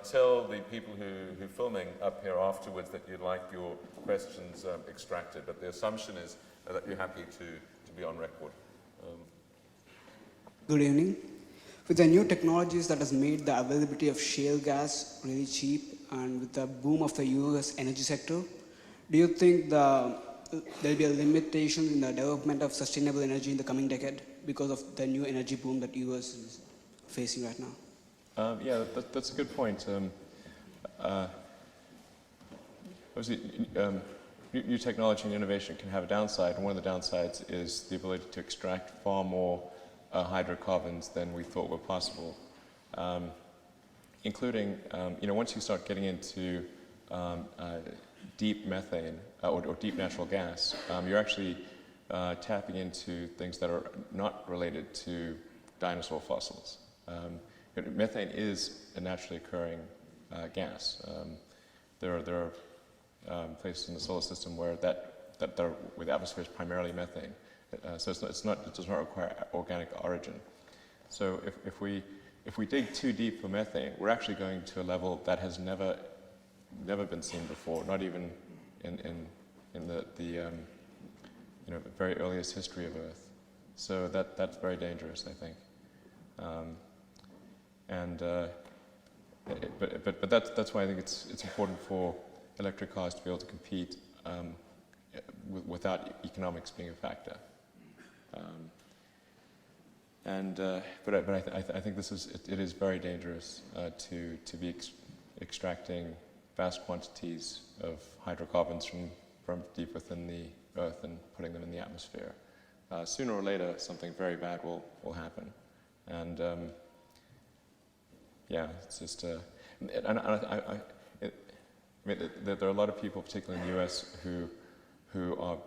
tell the people who are filming up here afterwards that you'd like your questions extracted. But the assumption is that you're happy to be on record. Good evening. With the new technologies that has made the availability of shale gas really cheap, and with the boom of the US energy sector, do you think there'll be a limitation in the development of sustainable energy in the coming decade because of the new energy boom that US is facing right now? Yeah, that's a good point. Obviously, new technology and innovation can have a downside, and one of the downsides is the ability to extract far more hydrocarbons than we thought were possible, including, once you start getting into deep methane or deep natural gas, you're actually tapping into things that are not related to dinosaur fossils. Methane is a naturally occurring gas. There are places in the solar system where where the atmosphere is primarily methane. So it does not require organic origin. So if we dig too deep for methane, we're actually going to a level that has never been seen before, not even in the very earliest history of Earth. So that's very dangerous, I think. But that's why I think it's important for electric cars to be able to compete without economics being a factor. But I think it is very dangerous to be extracting vast quantities of hydrocarbons from deep within the Earth and putting them in the atmosphere. Sooner or later, something very bad will happen, and yeah, it's just. There are a lot of people, particularly in the U.S., who are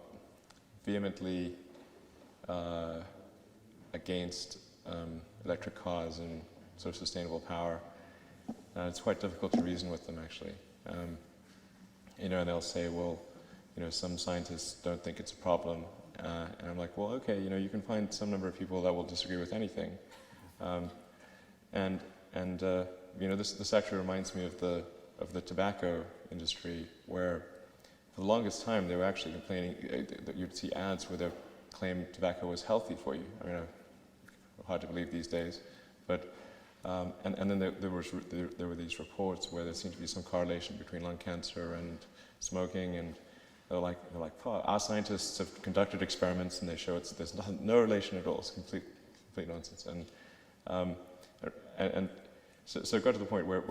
vehemently against electric cars and sort of sustainable power. It's quite difficult to reason with them, actually. And they'll say, well, some scientists don't think it's a problem. And I'm like, well, okay, you can find some number of people that will disagree with anything. This actually reminds me of the tobacco industry, where for the longest time they were actually complaining that you'd see ads where they claimed tobacco was healthy for you. I mean, hard to believe these days, but and then there were these reports where there seemed to be some correlation between lung cancer and smoking, and they're like, oh, our scientists have conducted experiments and they show there's no relation at all. It's complete nonsense, and so it got to the point where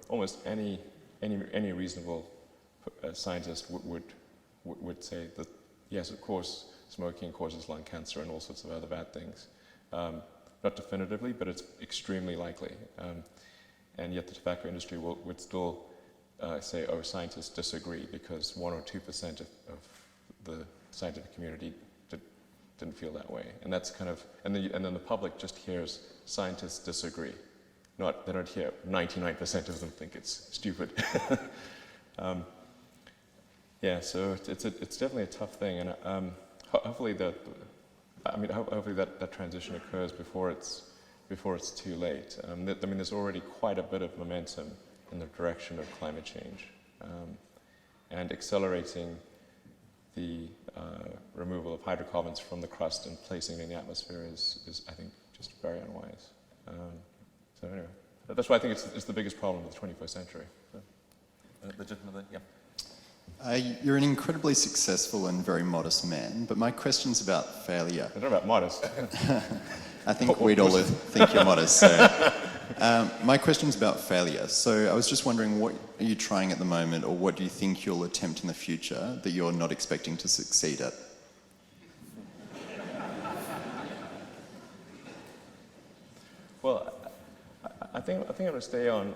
almost any reasonable scientist would say that yes, of course, smoking causes lung cancer and all sorts of other bad things. Not definitively, but it's extremely likely. And yet the tobacco industry would still say, oh, scientists disagree because 1 or 2% of the scientific community didn't feel that way. And that's kind of, and then the public just hears scientists disagree. They don't hear 99% of them think it's stupid. Yeah, so it's definitely a tough thing, and hopefully that transition occurs before it's too late. There's already quite a bit of momentum in the direction of climate change, and accelerating the removal of hydrocarbons from the crust and placing it in the atmosphere is I think, just very unwise. So anyway, that's why I think it's the biggest problem of the 21st century. So. The gentleman there, yeah. You're an incredibly successful and very modest man, but my question's about failure. I don't know about modest. I think we'd all think you're modest. So. My question's about failure. So I was just wondering, what are you trying at the moment, or what do you think you'll attempt in the future that you're not expecting to succeed at? Well, I think I'm going to stay on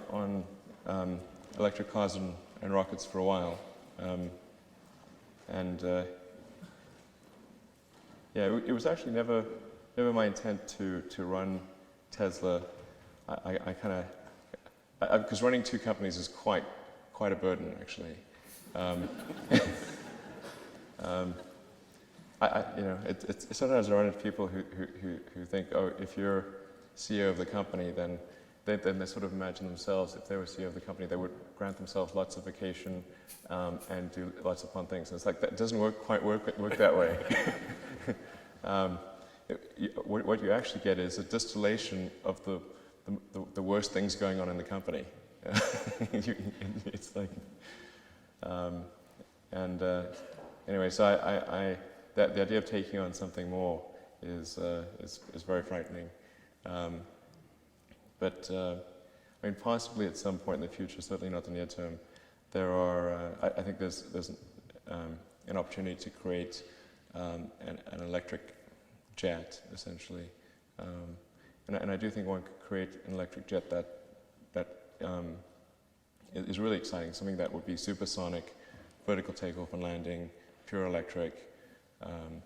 electric cars and rockets for a while. Yeah, it was actually never never my intent to run Tesla. I kind of, because running two companies is quite a burden, actually. Sometimes I run into people who think, oh, if you're CEO of the company, then they sort of imagine themselves, if they were CEO of the company, they would grant themselves lots of vacation and do lots of fun things. And it's like, that doesn't quite work that way. What you actually get is a distillation of the worst things going on in the company. It's like, anyway, so the idea of taking on something more is very frightening. But I mean, possibly at some point in the future, certainly not the near term, there are. I think there's an opportunity to create an electric jet, essentially, and I do think one could create an electric jet that is really exciting. Something that would be supersonic, vertical takeoff and landing, pure electric, and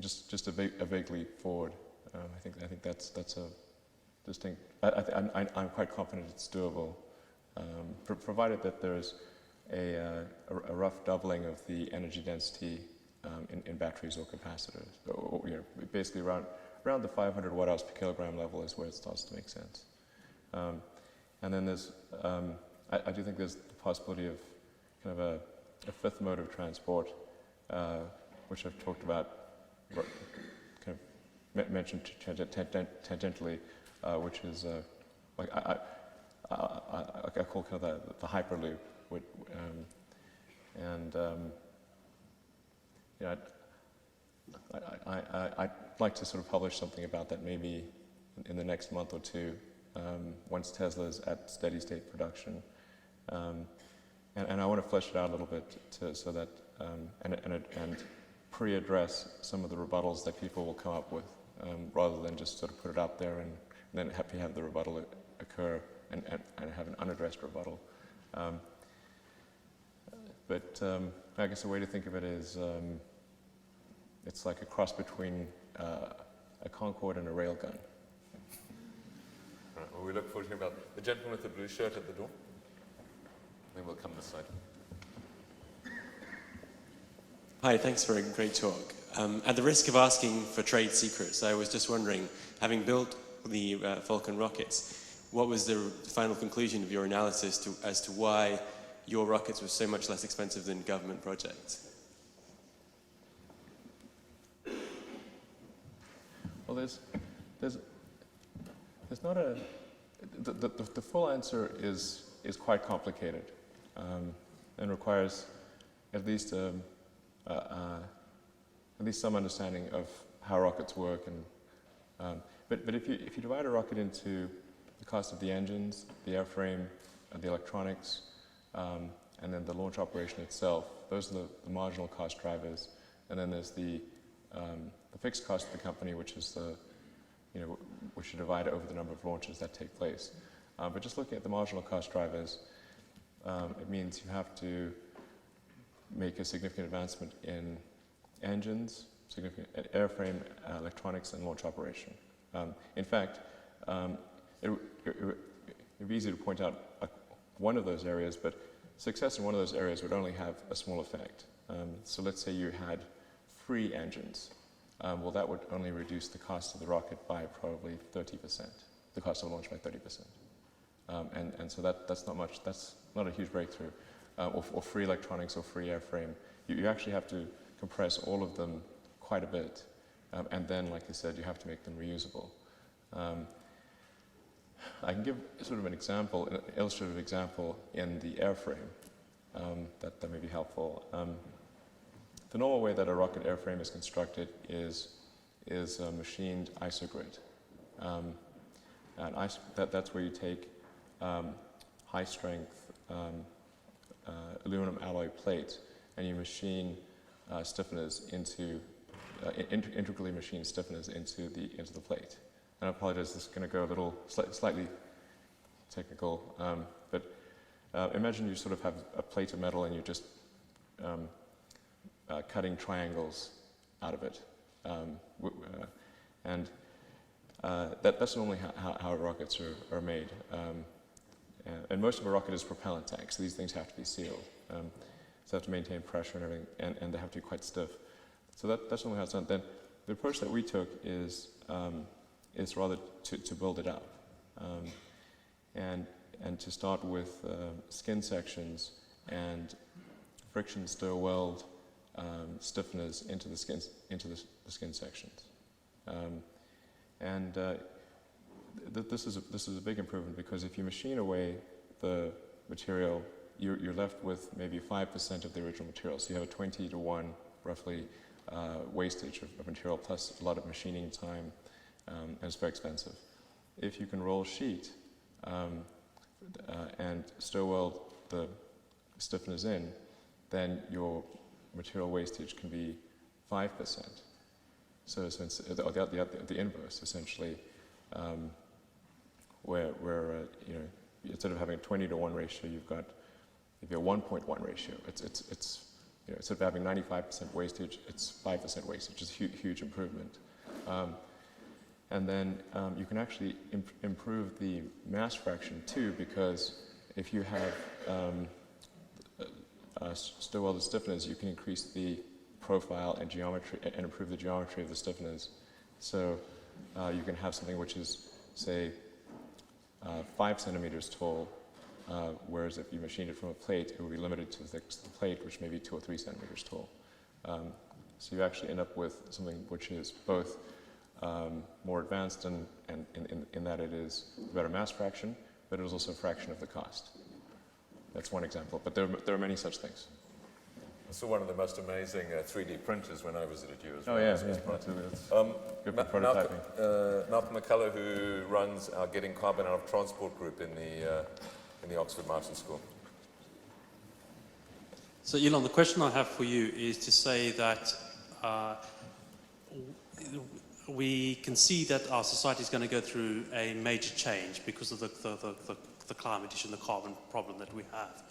just a big leap forward. I think that's a distinct. I'm quite confident it's doable, provided that there's a rough doubling of the energy density in batteries or capacitors. Or, basically around the 500 watt-hours per kilogram level is where it starts to make sense. And then there's, I do think there's the possibility of kind of a fifth mode of transport, which I've talked about, kind of mentioned tangentially, which is like I call kind of the hyperloop, and I'd like to sort of publish something about that maybe in the next month or two, once Tesla's at steady state production, and I want to flesh it out a little bit so that and pre-address some of the rebuttals that people will come up with, rather than just sort of put it out there and then have the rebuttal occur and have an unaddressed rebuttal. But I guess a way to think of it is it's like a cross between a Concorde and a railgun. Right, well, we look forward to hearing about the gentleman with the blue shirt at the door. Then we'll come this side. Hi, thanks for a great talk. At the risk of asking for trade secrets, I was just wondering, having built the Falcon rockets, what was the final conclusion of your analysis as to why your rockets were so much less expensive than government projects? Well, there's not a the full answer is quite complicated, and requires at least some understanding of how rockets work. And but if you divide a rocket into the cost of the engines, the airframe, the electronics, and then the launch operation itself, those are the marginal cost drivers. And then there's the fixed cost of the company, which is which you divide over the number of launches that take place. But just looking at the marginal cost drivers, it means you have to make a significant advancement in engines, significant airframe, electronics, and launch operation. In fact, it would be easy to point out one of those areas, but success in one of those areas would only have a small effect. So let's say you had free engines. Well, that would only reduce the cost of the rocket by probably 30%, the cost of launch by 30%. And so that's not much, that's not a huge breakthrough. Or free electronics or free airframe. You actually have to compress all of them quite a bit. And then, like I said, you have to make them reusable. I can give sort of an example, an illustrative example in the airframe that may be helpful. The normal way that a rocket airframe is constructed is a machined isogrid. And that's where you take high-strength aluminum alloy plate and you machine stiffeners into integrally machined stiffeners into the plate. And I apologize, this is going to go a little slightly technical, but imagine you sort of have a plate of metal and you're just cutting triangles out of it. And that's normally how rockets are made. And most of a rocket is propellant tanks, so these things have to be sealed. So they have to maintain pressure and everything, and they have to be quite stiff. So that's normally how it's done. Then the approach that we took is rather to build it up, and to start with skin sections and friction stir weld stiffeners into the skin sections. This is a big improvement, because if you machine away the material, you're left with maybe 5% of the original material. So you have a 20 to 1 roughly wastage of material, plus a lot of machining time, and it's very expensive. If you can roll sheet and stir weld the stiffeners in, then your material wastage can be 5%. So it's the inverse, essentially, where you know, instead of having a 20 to 1 ratio, you've got maybe a 1.1 ratio. It's you know, instead of having 95% wastage, it's 5% wastage. It's a huge improvement. And then you can actually improve the mass fraction too, because if you have stir welded stiffeners, you can increase the profile and geometry and improve the geometry of the stiffeners. So you can have something which is, say, 5 centimeters tall, whereas if you machined it from a plate, it would be limited to the thickness of the plate, which may be 2 or 3 centimeters tall. So you actually end up with something which is both more advanced and in that it is a better mass fraction, but it is also a fraction of the cost. That's one example, but there are many such things. I saw one of the most amazing 3D printers when I visited you as well. Oh yeah, absolutely. Good for prototyping. Malcolm McCullough, who runs our Getting Carbon Out of Transport group in the Oxford Martin School. So Elon, the question I have for you is to say that we can see that our society is going to go through a major change because of the climate issue and the carbon problem that we have.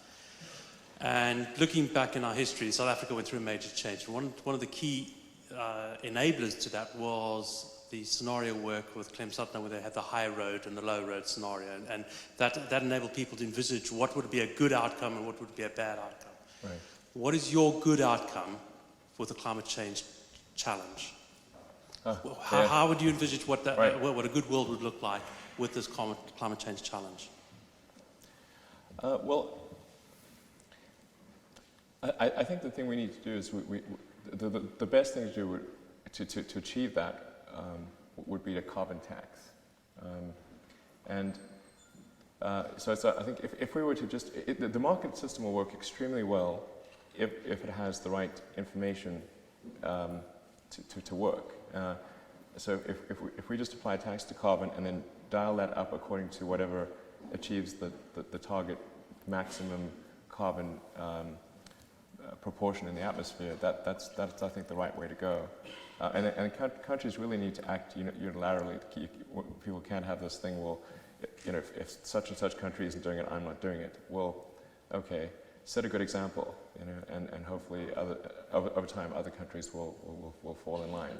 And looking back in our history, South Africa went through a major change. One of the key enablers to that was the scenario work with Clem Sutner, where they had the high road and the low road scenario. And that enabled people to envisage what would be a good outcome and what would be a bad outcome. Right. What is your good outcome with the climate change challenge? How would you envisage what a good world would look like with this climate change challenge? Well, I think the thing we need to do is the best thing to do to achieve that would be a carbon tax. So I think if we were to just, the market system will work extremely well if it has the right information to work. So if we just apply a tax to carbon and then dial that up according to whatever achieves the target maximum carbon proportion in the atmosphere, that's I think the right way to go. And countries really need to act unilaterally. People can't have this thing, well, if such and such country isn't doing it, I'm not doing it. Well, okay, set a good example, and hopefully over time other countries will fall in line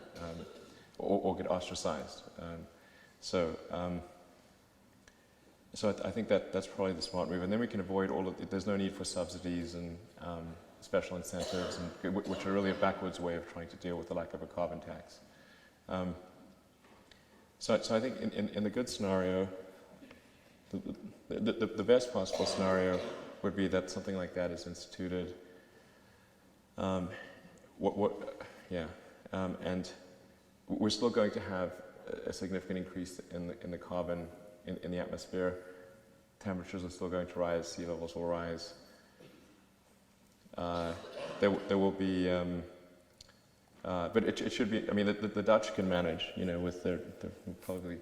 or get ostracized. So I think that's probably the smart move, and then we can avoid all of there's no need for subsidies and special incentives, which are really a backwards way of trying to deal with the lack of a carbon tax. So I think in the good scenario, the best possible scenario would be that something like that is instituted. And we're still going to have a significant increase in the carbon in the atmosphere. Temperatures are still going to rise, sea levels will rise. There will be, but it should be, I mean, the Dutch can manage, with their probably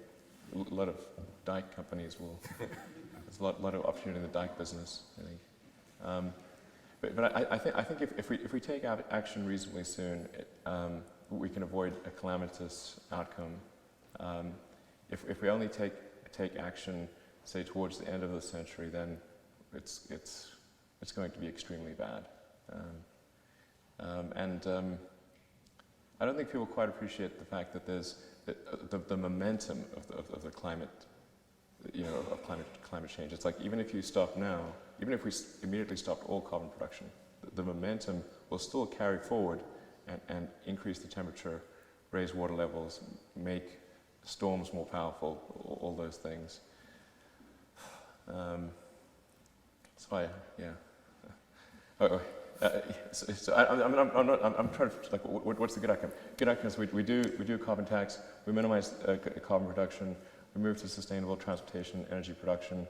a lot of dike companies there's a lot of opportunity in the dike business, I think. But I think if we take action reasonably soon, we can avoid a calamitous outcome. If we only take action, say, towards the end of the century, then it's going to be extremely bad. I don't think people quite appreciate the fact that there's the momentum of the climate, of climate change. It's like even if you stop now, even if we immediately stopped all carbon production, the momentum will still carry forward and increase the temperature, raise water levels, make storms more powerful, all those things. I'm trying to, like, what's the good outcome? Good outcome is we do a carbon tax, we minimize carbon production, we move to sustainable transportation, energy production,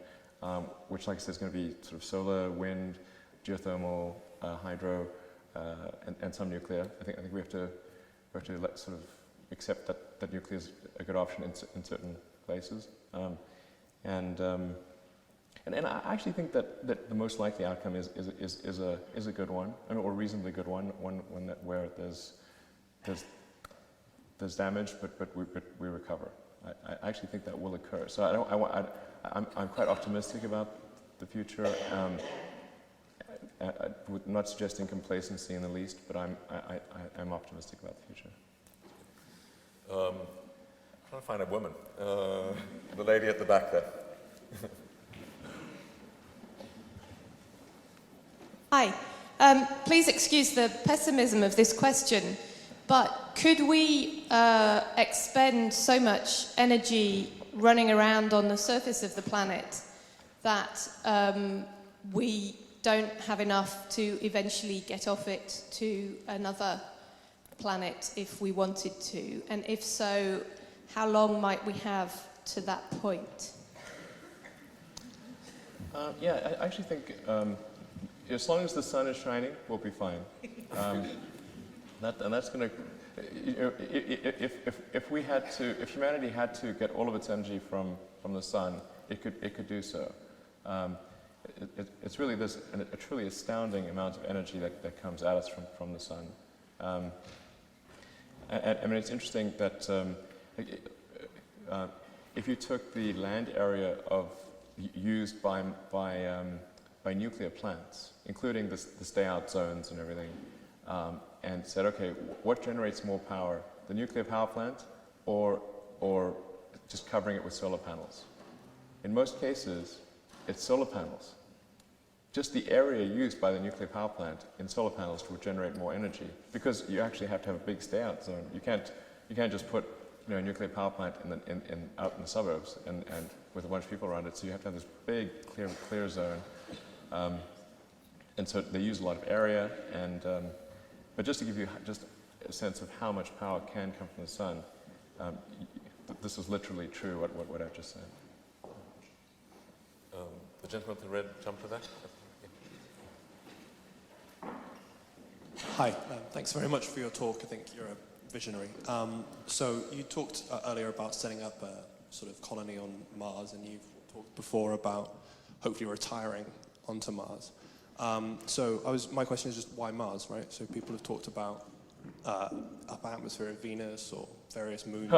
which, like I said, is going to be sort of solar, wind, geothermal, hydro, and some nuclear. I think we have to sort of accept that nuclear is a good option in certain places. And I actually think that the most likely outcome is a good one, or a reasonably good one where there's damage, but we recover. I actually think that will occur. So I'm quite optimistic about the future. Not suggesting complacency in the least, but I'm optimistic about the future. I'm trying to find a woman. The lady at the back there. Hi. Please excuse the pessimism of this question, but could we expend so much energy running around on the surface of the planet that we don't have enough to eventually get off it to another planet if we wanted to? And if so, how long might we have to that point? I actually think as long as the sun is shining, we'll be fine. That's going to, if humanity had to get all of its energy from the sun, it could do so. It's really a truly astounding amount of energy that comes at us from the sun. I mean, it's interesting that if you took the land area used by nuclear plants, including the stay-out zones and everything, and said, okay, what generates more power, the nuclear power plant or just covering it with solar panels? In most cases, it's solar panels. Just the area used by the nuclear power plant in solar panels would generate more energy, because you actually have to have a big stay-out zone. You can't just put a nuclear power plant out in the suburbs and with a bunch of people around it. So you have to have this big clear zone. And so they use a lot of area, but just to give you just a sense of how much power can come from the sun, this is literally true, what I've just said. The gentleman with the red jumper there. Hi, thanks very much for your talk. I think you're a visionary. So you talked earlier about setting up a sort of colony on Mars, and you've talked before about hopefully retiring onto Mars. My question is just why Mars, right? So people have talked about upper atmosphere of Venus or various moons.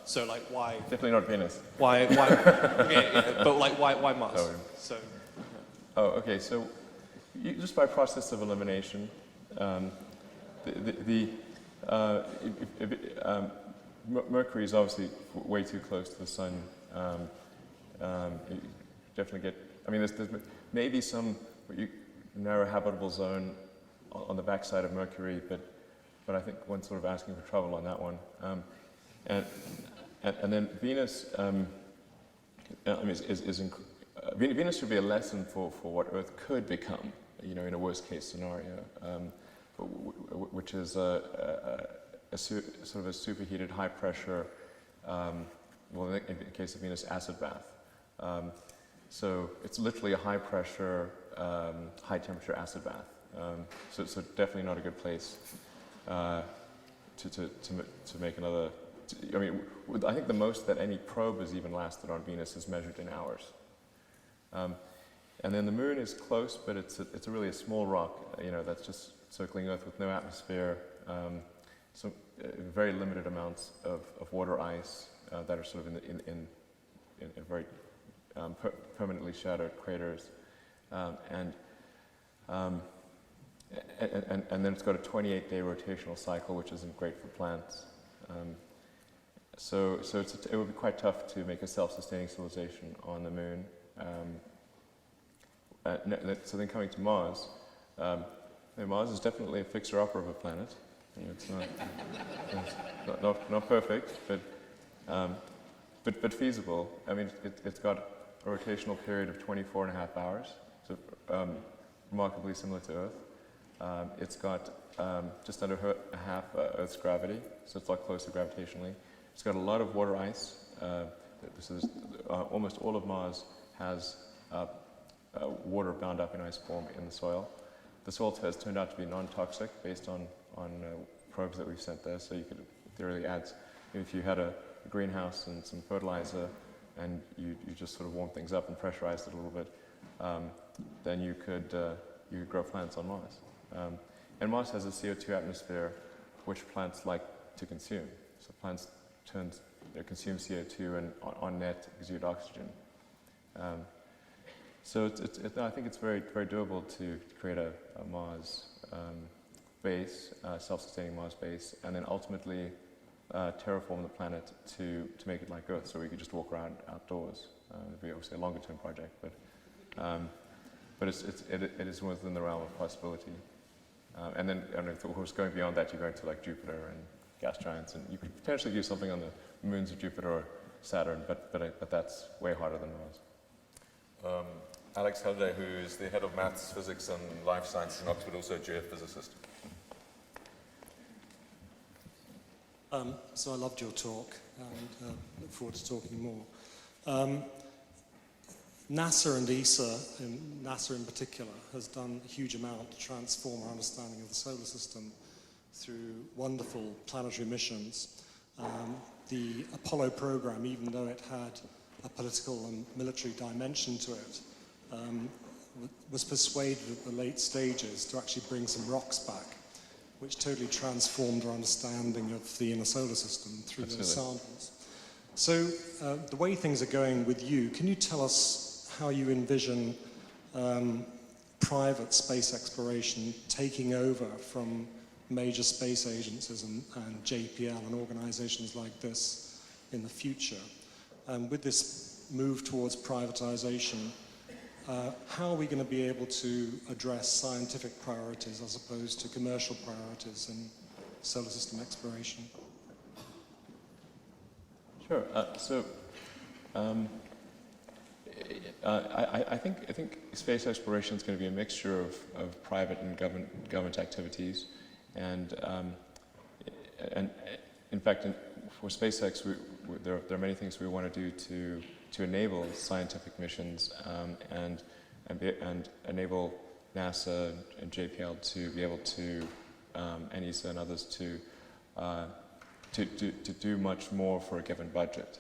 So like why? Definitely not Venus. Why? But like why Mars? Oh. So. Oh, okay. So just by process of elimination, Mercury is obviously way too close to the sun. You definitely get. I mean, there's maybe some narrow habitable zone on the backside of Mercury, but I think one's sort of asking for trouble on that one. And then Venus, Venus should be a lesson for what Earth could become, in a worst case scenario, which is a sort of a superheated, high pressure, in the case of Venus, acid bath. So it's literally a high pressure, high temperature acid bath. So definitely not a good place to make another. I think the most that any probe has even lasted on Venus is measured in hours. And then the Moon is close, but it's really a small rock, that's just circling Earth with no atmosphere. So very limited amounts of water ice that are sort of in very permanently shadowed craters, and and then it's got a 28-day rotational cycle, which isn't great for plants. So it would be quite tough to make a self-sustaining civilization on the moon. So then coming to Mars, Mars is definitely a fixer-upper of a planet. You know, it's not perfect, but feasible. I mean, it's got a rotational period of 24.5 hours, so remarkably similar to Earth. It's got just under half Earth's gravity, so it's a lot closer gravitationally. It's got a lot of water ice. Almost all of Mars has water bound up in ice form in the soil. The soil has turned out to be non-toxic based on probes that we've sent there, so you could theoretically add, if you had a greenhouse and some fertilizer and you just sort of warm things up and pressurized it a little bit, then you could grow plants on Mars. And Mars has a CO2 atmosphere which plants like to consume. So plants consume CO2 and on net exude oxygen. So I think it's very, very doable to create a Mars base, self-sustaining Mars base, and then ultimately terraform the planet to make it like Earth, so we could just walk around outdoors. It'd be obviously a longer-term project, but it is within the realm of possibility. And then, of course, going beyond that, you're going to like Jupiter and gas giants, and you could potentially do something on the moons of Jupiter or Saturn, but that's way harder than Mars. Alex Halliday, who is the head of maths, physics and life sciences in Oxford, also a geophysicist. So I loved your talk and look forward to talking more. NASA and ESA, and NASA in particular, has done a huge amount to transform our understanding of the solar system through wonderful planetary missions. The Apollo program, even though it had a political and military dimension to it, was persuaded at the late stages to actually bring some rocks back, which totally transformed our understanding of the inner solar system through those samples. So the way things are going with you, can you tell us how you envision private space exploration taking over from major space agencies and JPL and organizations like this in the future? With this move towards privatization, how are we going to be able to address scientific priorities as opposed to commercial priorities in solar system exploration? Sure. I think space exploration is going to be a mixture of private and government activities, and in fact, for SpaceX, there are many things we want to do to enable scientific missions and enable NASA and JPL to be able to and ESA and others to do much more for a given budget.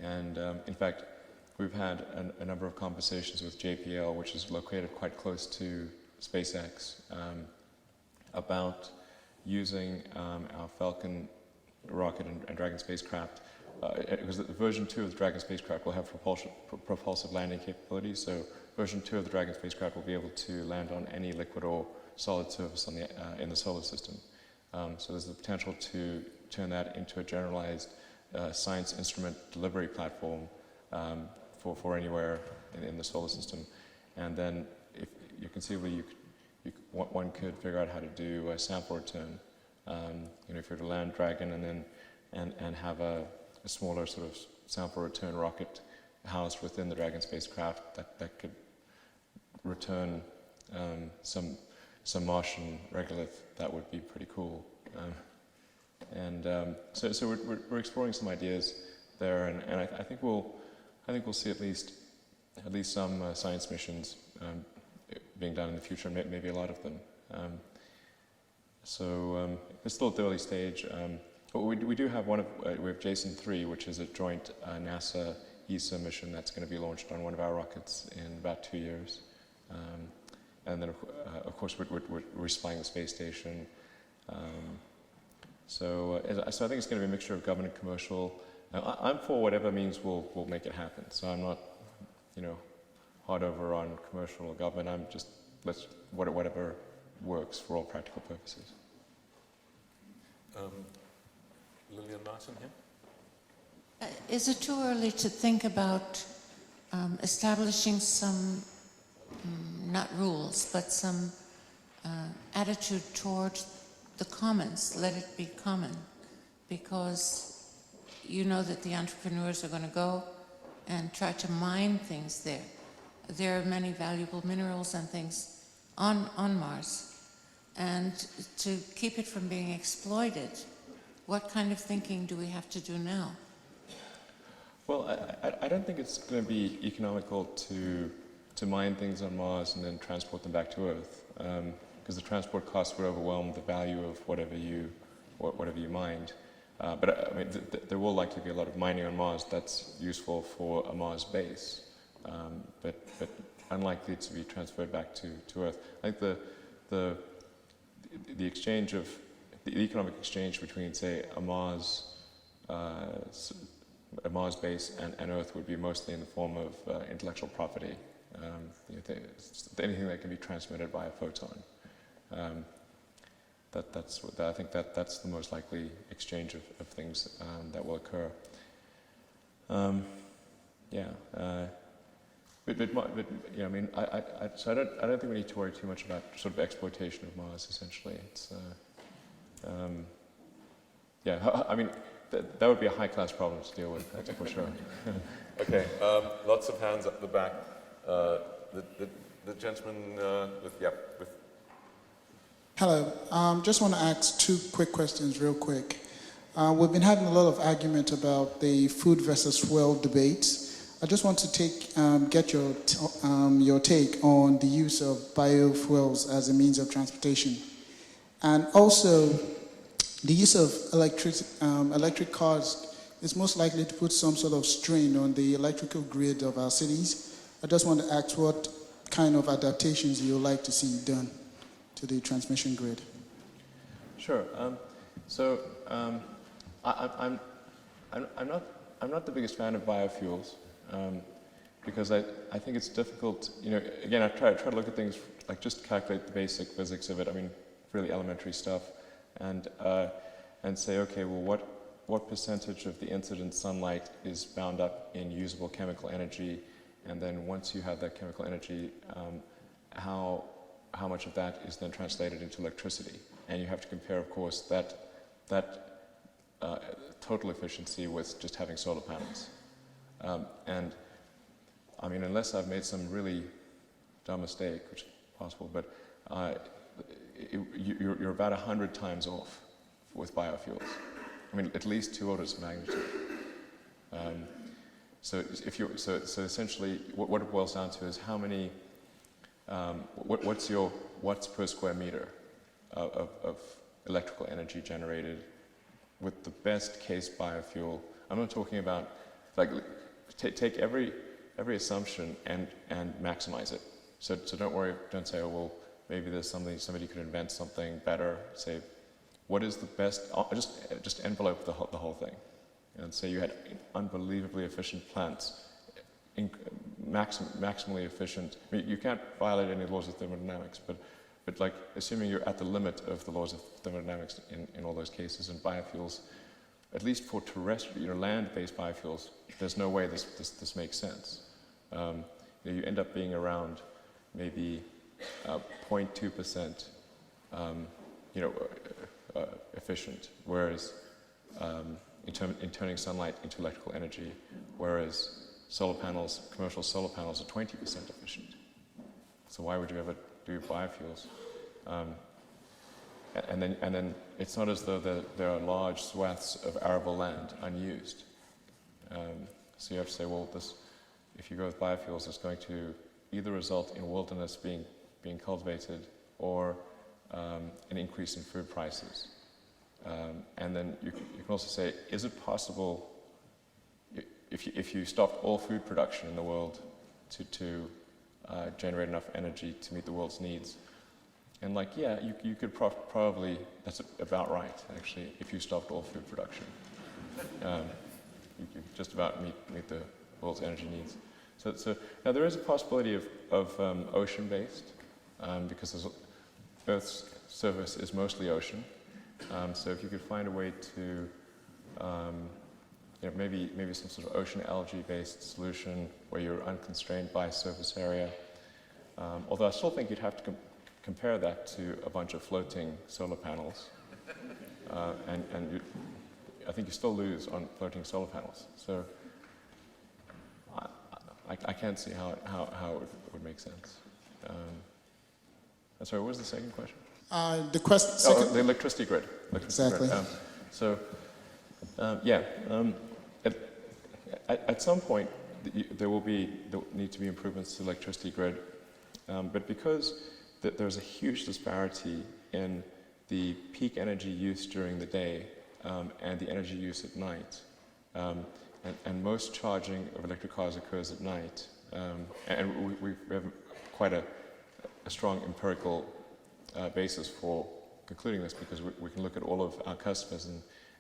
In fact, we've had a number of conversations with JPL, which is located quite close to SpaceX, about using our Falcon rocket and Dragon spacecraft, because version 2 of the Dragon spacecraft will have propulsive landing capabilities. So version 2 of the Dragon spacecraft will be able to land on any liquid or solid surface on in the solar system. So there's the potential to turn that into a generalized science instrument delivery platform for anywhere in the solar system. And then, if you conceivably, one could figure out how to do a sample return. If you were to land Dragon and have a smaller sort of sample return rocket housed within the Dragon spacecraft that could return some Martian regolith, that would be pretty cool. So we're exploring some ideas there, and I think we'll see at least some science missions being done in the future, and maybe a lot of them. It's still at the early stage. But we do have we have Jason 3, which is a joint NASA ESA mission that's going to be launched on one of our rockets in about 2 years. And then, of course, we're supplying the space station. So I think it's going to be a mixture of government and commercial. I'm for whatever means will make it happen. So I'm not, hard over on commercial or government. I'm just whatever works for all practical purposes. Lillian Martin here. Is it too early to think about establishing some, not rules, but some attitude toward the commons? Let it be common, because you know that the entrepreneurs are going to go and try to mine things there. There are many valuable minerals and things on Mars. And to keep it from being exploited, what kind of thinking do we have to do now? Well, I don't think it's going to be economical to mine things on Mars and then transport them back to Earth, because the transport costs would overwhelm the value of whatever you mined. But I mean, there will likely be a lot of mining on Mars that's useful for a Mars base, but unlikely to be transferred back to Earth. I think the exchange of the economic exchange between, say, a Mars base and Earth would be mostly in the form of intellectual property. Anything that can be transmitted by a photon. I think that's the most likely exchange of things that will occur. But I mean, so I don't think we need to worry too much about sort of exploitation of Mars. Essentially, it's I mean, that would be a high-class problem to deal with, that's for sure. Okay, lots of hands up the back. The gentleman with. Hello. Just want to ask two quick questions real quick. We've been having a lot of argument about the food versus fuel debate. I just want to get your take on the use of biofuels as a means of transportation. And also, the use of electric cars is most likely to put some sort of strain on the electrical grid of our cities. I just want to ask what kind of adaptations you would like to see done to the transmission grid. Sure. I'm not the biggest fan of biofuels because I think it's difficult. You know, again, I try to look at things like just calculate the basic physics of it. I mean, really elementary stuff, and say, okay, well, what percentage of the incident sunlight is bound up in usable chemical energy, and then once you have that chemical energy, how much of that is then translated into electricity? And you have to compare, of course, that total efficiency with just having solar panels. And I mean, unless I've made some really dumb mistake, which is possible, but you're about 100 times off with biofuels. I mean, at least 2 orders of magnitude. So essentially, what it boils down to is how many, what's your watts per square meter of electrical energy generated with the best case biofuel. I'm not talking about, like, take every assumption and maximize it. So don't say, oh, well, maybe there's somebody could invent something better. Say, what is the best, just envelope the whole thing. And say you had unbelievably efficient plants, maximally efficient. I mean, you can't violate any laws of thermodynamics, but like, assuming you're at the limit of the laws of thermodynamics in all those cases, and biofuels, at least for terrestrial, land-based biofuels, there's no way this makes sense. You end up being around maybe 0.2%, efficient, whereas in turning sunlight into electrical energy, whereas commercial solar panels are 20% efficient. So why would you ever do biofuels? And then it's not as though there are large swaths of arable land unused. So you have to say, well, if you go with biofuels, it's going to either result in wilderness being cultivated or an increase in food prices. And then you can also say, is it possible, if you stopped all food production in the world to generate enough energy to meet the world's needs? And like, yeah, you could probably, that's about right, actually, if you stopped all food production. You could just about meet the world's energy needs. So now there is a possibility of ocean-based because Earth's surface is mostly ocean. So if you could find a way to, maybe some sort of ocean algae-based solution where you're unconstrained by surface area. Although I still think you'd have to compare that to a bunch of floating solar panels, I think you still lose on floating solar panels. So I can't see how it would make sense. Sorry, what was the second question? The electricity grid. Exactly. At some point, there need to be improvements to the electricity grid, but because there's a huge disparity in the peak energy use during the day and the energy use at night, and most charging of electric cars occurs at night, and we have quite a strong empirical basis for concluding this, because we can look at all of our customers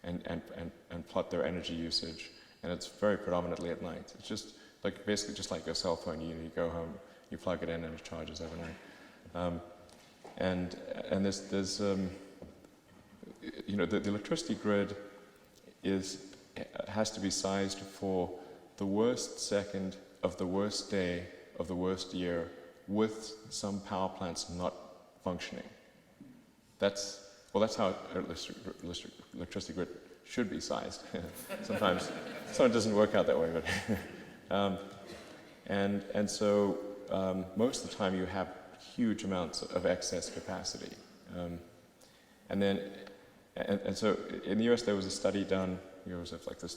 and plot their energy usage, and it's very predominantly at night. It's just basically just like your cell phone. You go home, you plug it in, and it charges overnight. And there's the electricity grid has to be sized for the worst second of the worst day of the worst year, with some power plants not functioning. That's how electricity grid should be sized. Sometimes it doesn't work out that way, but and so most of the time you have huge amounts of excess capacity, and so in the US there was a study done. You always have this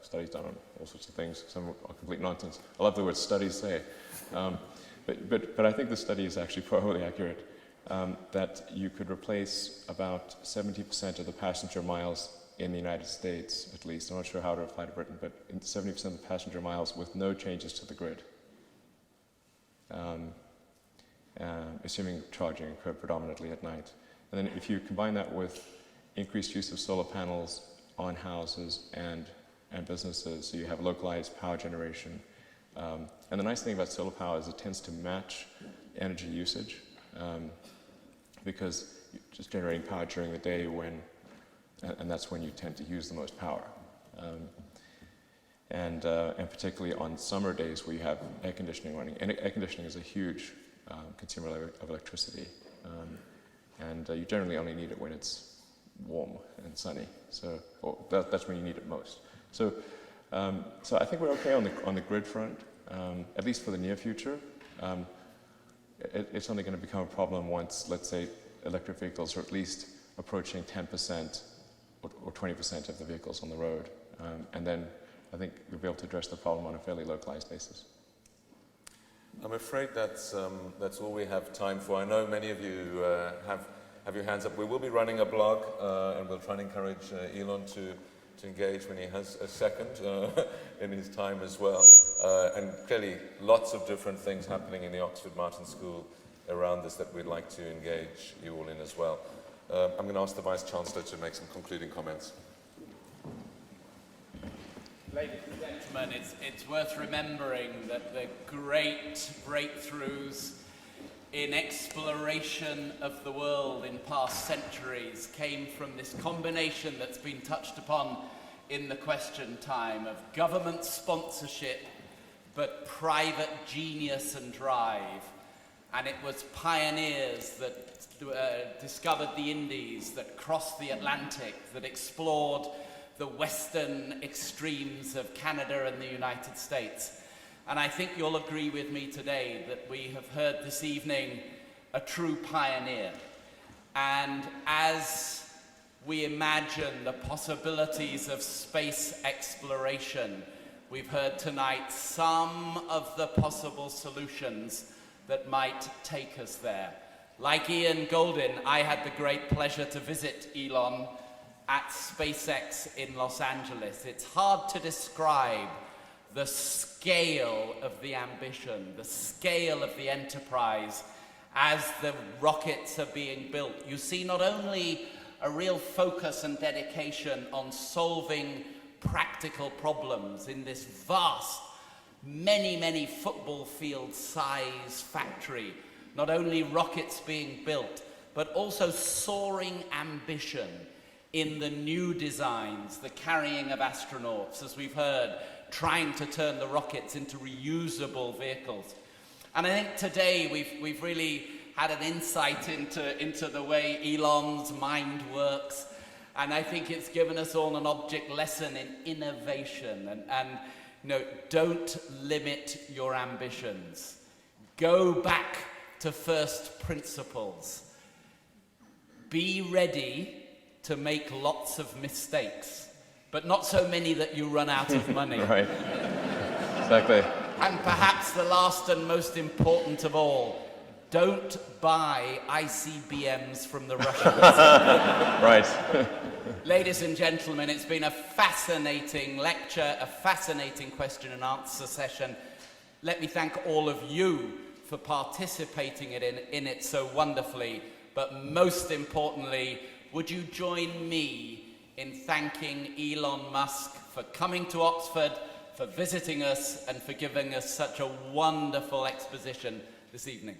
studies done on all sorts of things. Some are complete nonsense. I love the word studies say. But I think the study is actually probably accurate, that you could replace about 70% of the passenger miles in the United States, at least. I'm not sure how to apply to Britain, but 70% of the passenger miles with no changes to the grid, assuming charging occurred predominantly at night. And then if you combine that with increased use of solar panels on houses and businesses, so you have localized power generation. And the nice thing about solar power is it tends to match energy usage, because you're just generating power during the day and that's when you tend to use the most power. And particularly on summer days where you have air conditioning running. And air conditioning is a huge consumer of electricity. And you generally only need it when it's warm and sunny. So that's when you need it most. So I think we're okay on the grid front, at least for the near future. It's only going to become a problem once, let's say, electric vehicles are at least approaching 10% or 20% of the vehicles on the road. And then I think we'll be able to address the problem on a fairly localized basis. I'm afraid that's all we have time for. I know many of you have your hands up. We will be running a blog, and we'll try and encourage Elon to engage when he has a second in his time as well. And clearly, lots of different things happening in the Oxford Martin School around this that we'd like to engage you all in as well. I'm going to ask the Vice-Chancellor to make some concluding comments. Ladies and gentlemen, it's worth remembering that the great breakthroughs in exploration of the world in past centuries came from this combination that's been touched upon in the question time of government sponsorship but private genius and drive. And it was pioneers that discovered the Indies, that crossed the Atlantic, that explored the western extremes of Canada and the United States. And I think you'll agree with me today that we have heard this evening a true pioneer. And as we imagine the possibilities of space exploration, we've heard tonight some of the possible solutions that might take us there. Like Ian Goldin, I had the great pleasure to visit Elon at SpaceX in Los Angeles. It's hard to describe the scale of the ambition, the scale of the enterprise as the rockets are being built. You see not only a real focus and dedication on solving practical problems in this vast, many football field size factory, not only rockets being built, but also soaring ambition in the new designs, the carrying of astronauts, as we've heard, trying to turn the rockets into reusable vehicles. And I think today we've really had an insight into the way Elon's mind works. And I think it's given us all an object lesson in innovation. And you know, don't limit your ambitions. Go back to first principles. Be ready to make lots of mistakes, but not so many that you run out of money. Right. Exactly. And perhaps the last and most important of all, don't buy ICBMs from the Russians. Right. Ladies and gentlemen, it's been a fascinating lecture, a fascinating question and answer session. Let me thank all of you for participating in it so wonderfully. But most importantly, would you join me in thanking Elon Musk for coming to Oxford, for visiting us, and for giving us such a wonderful exposition this evening.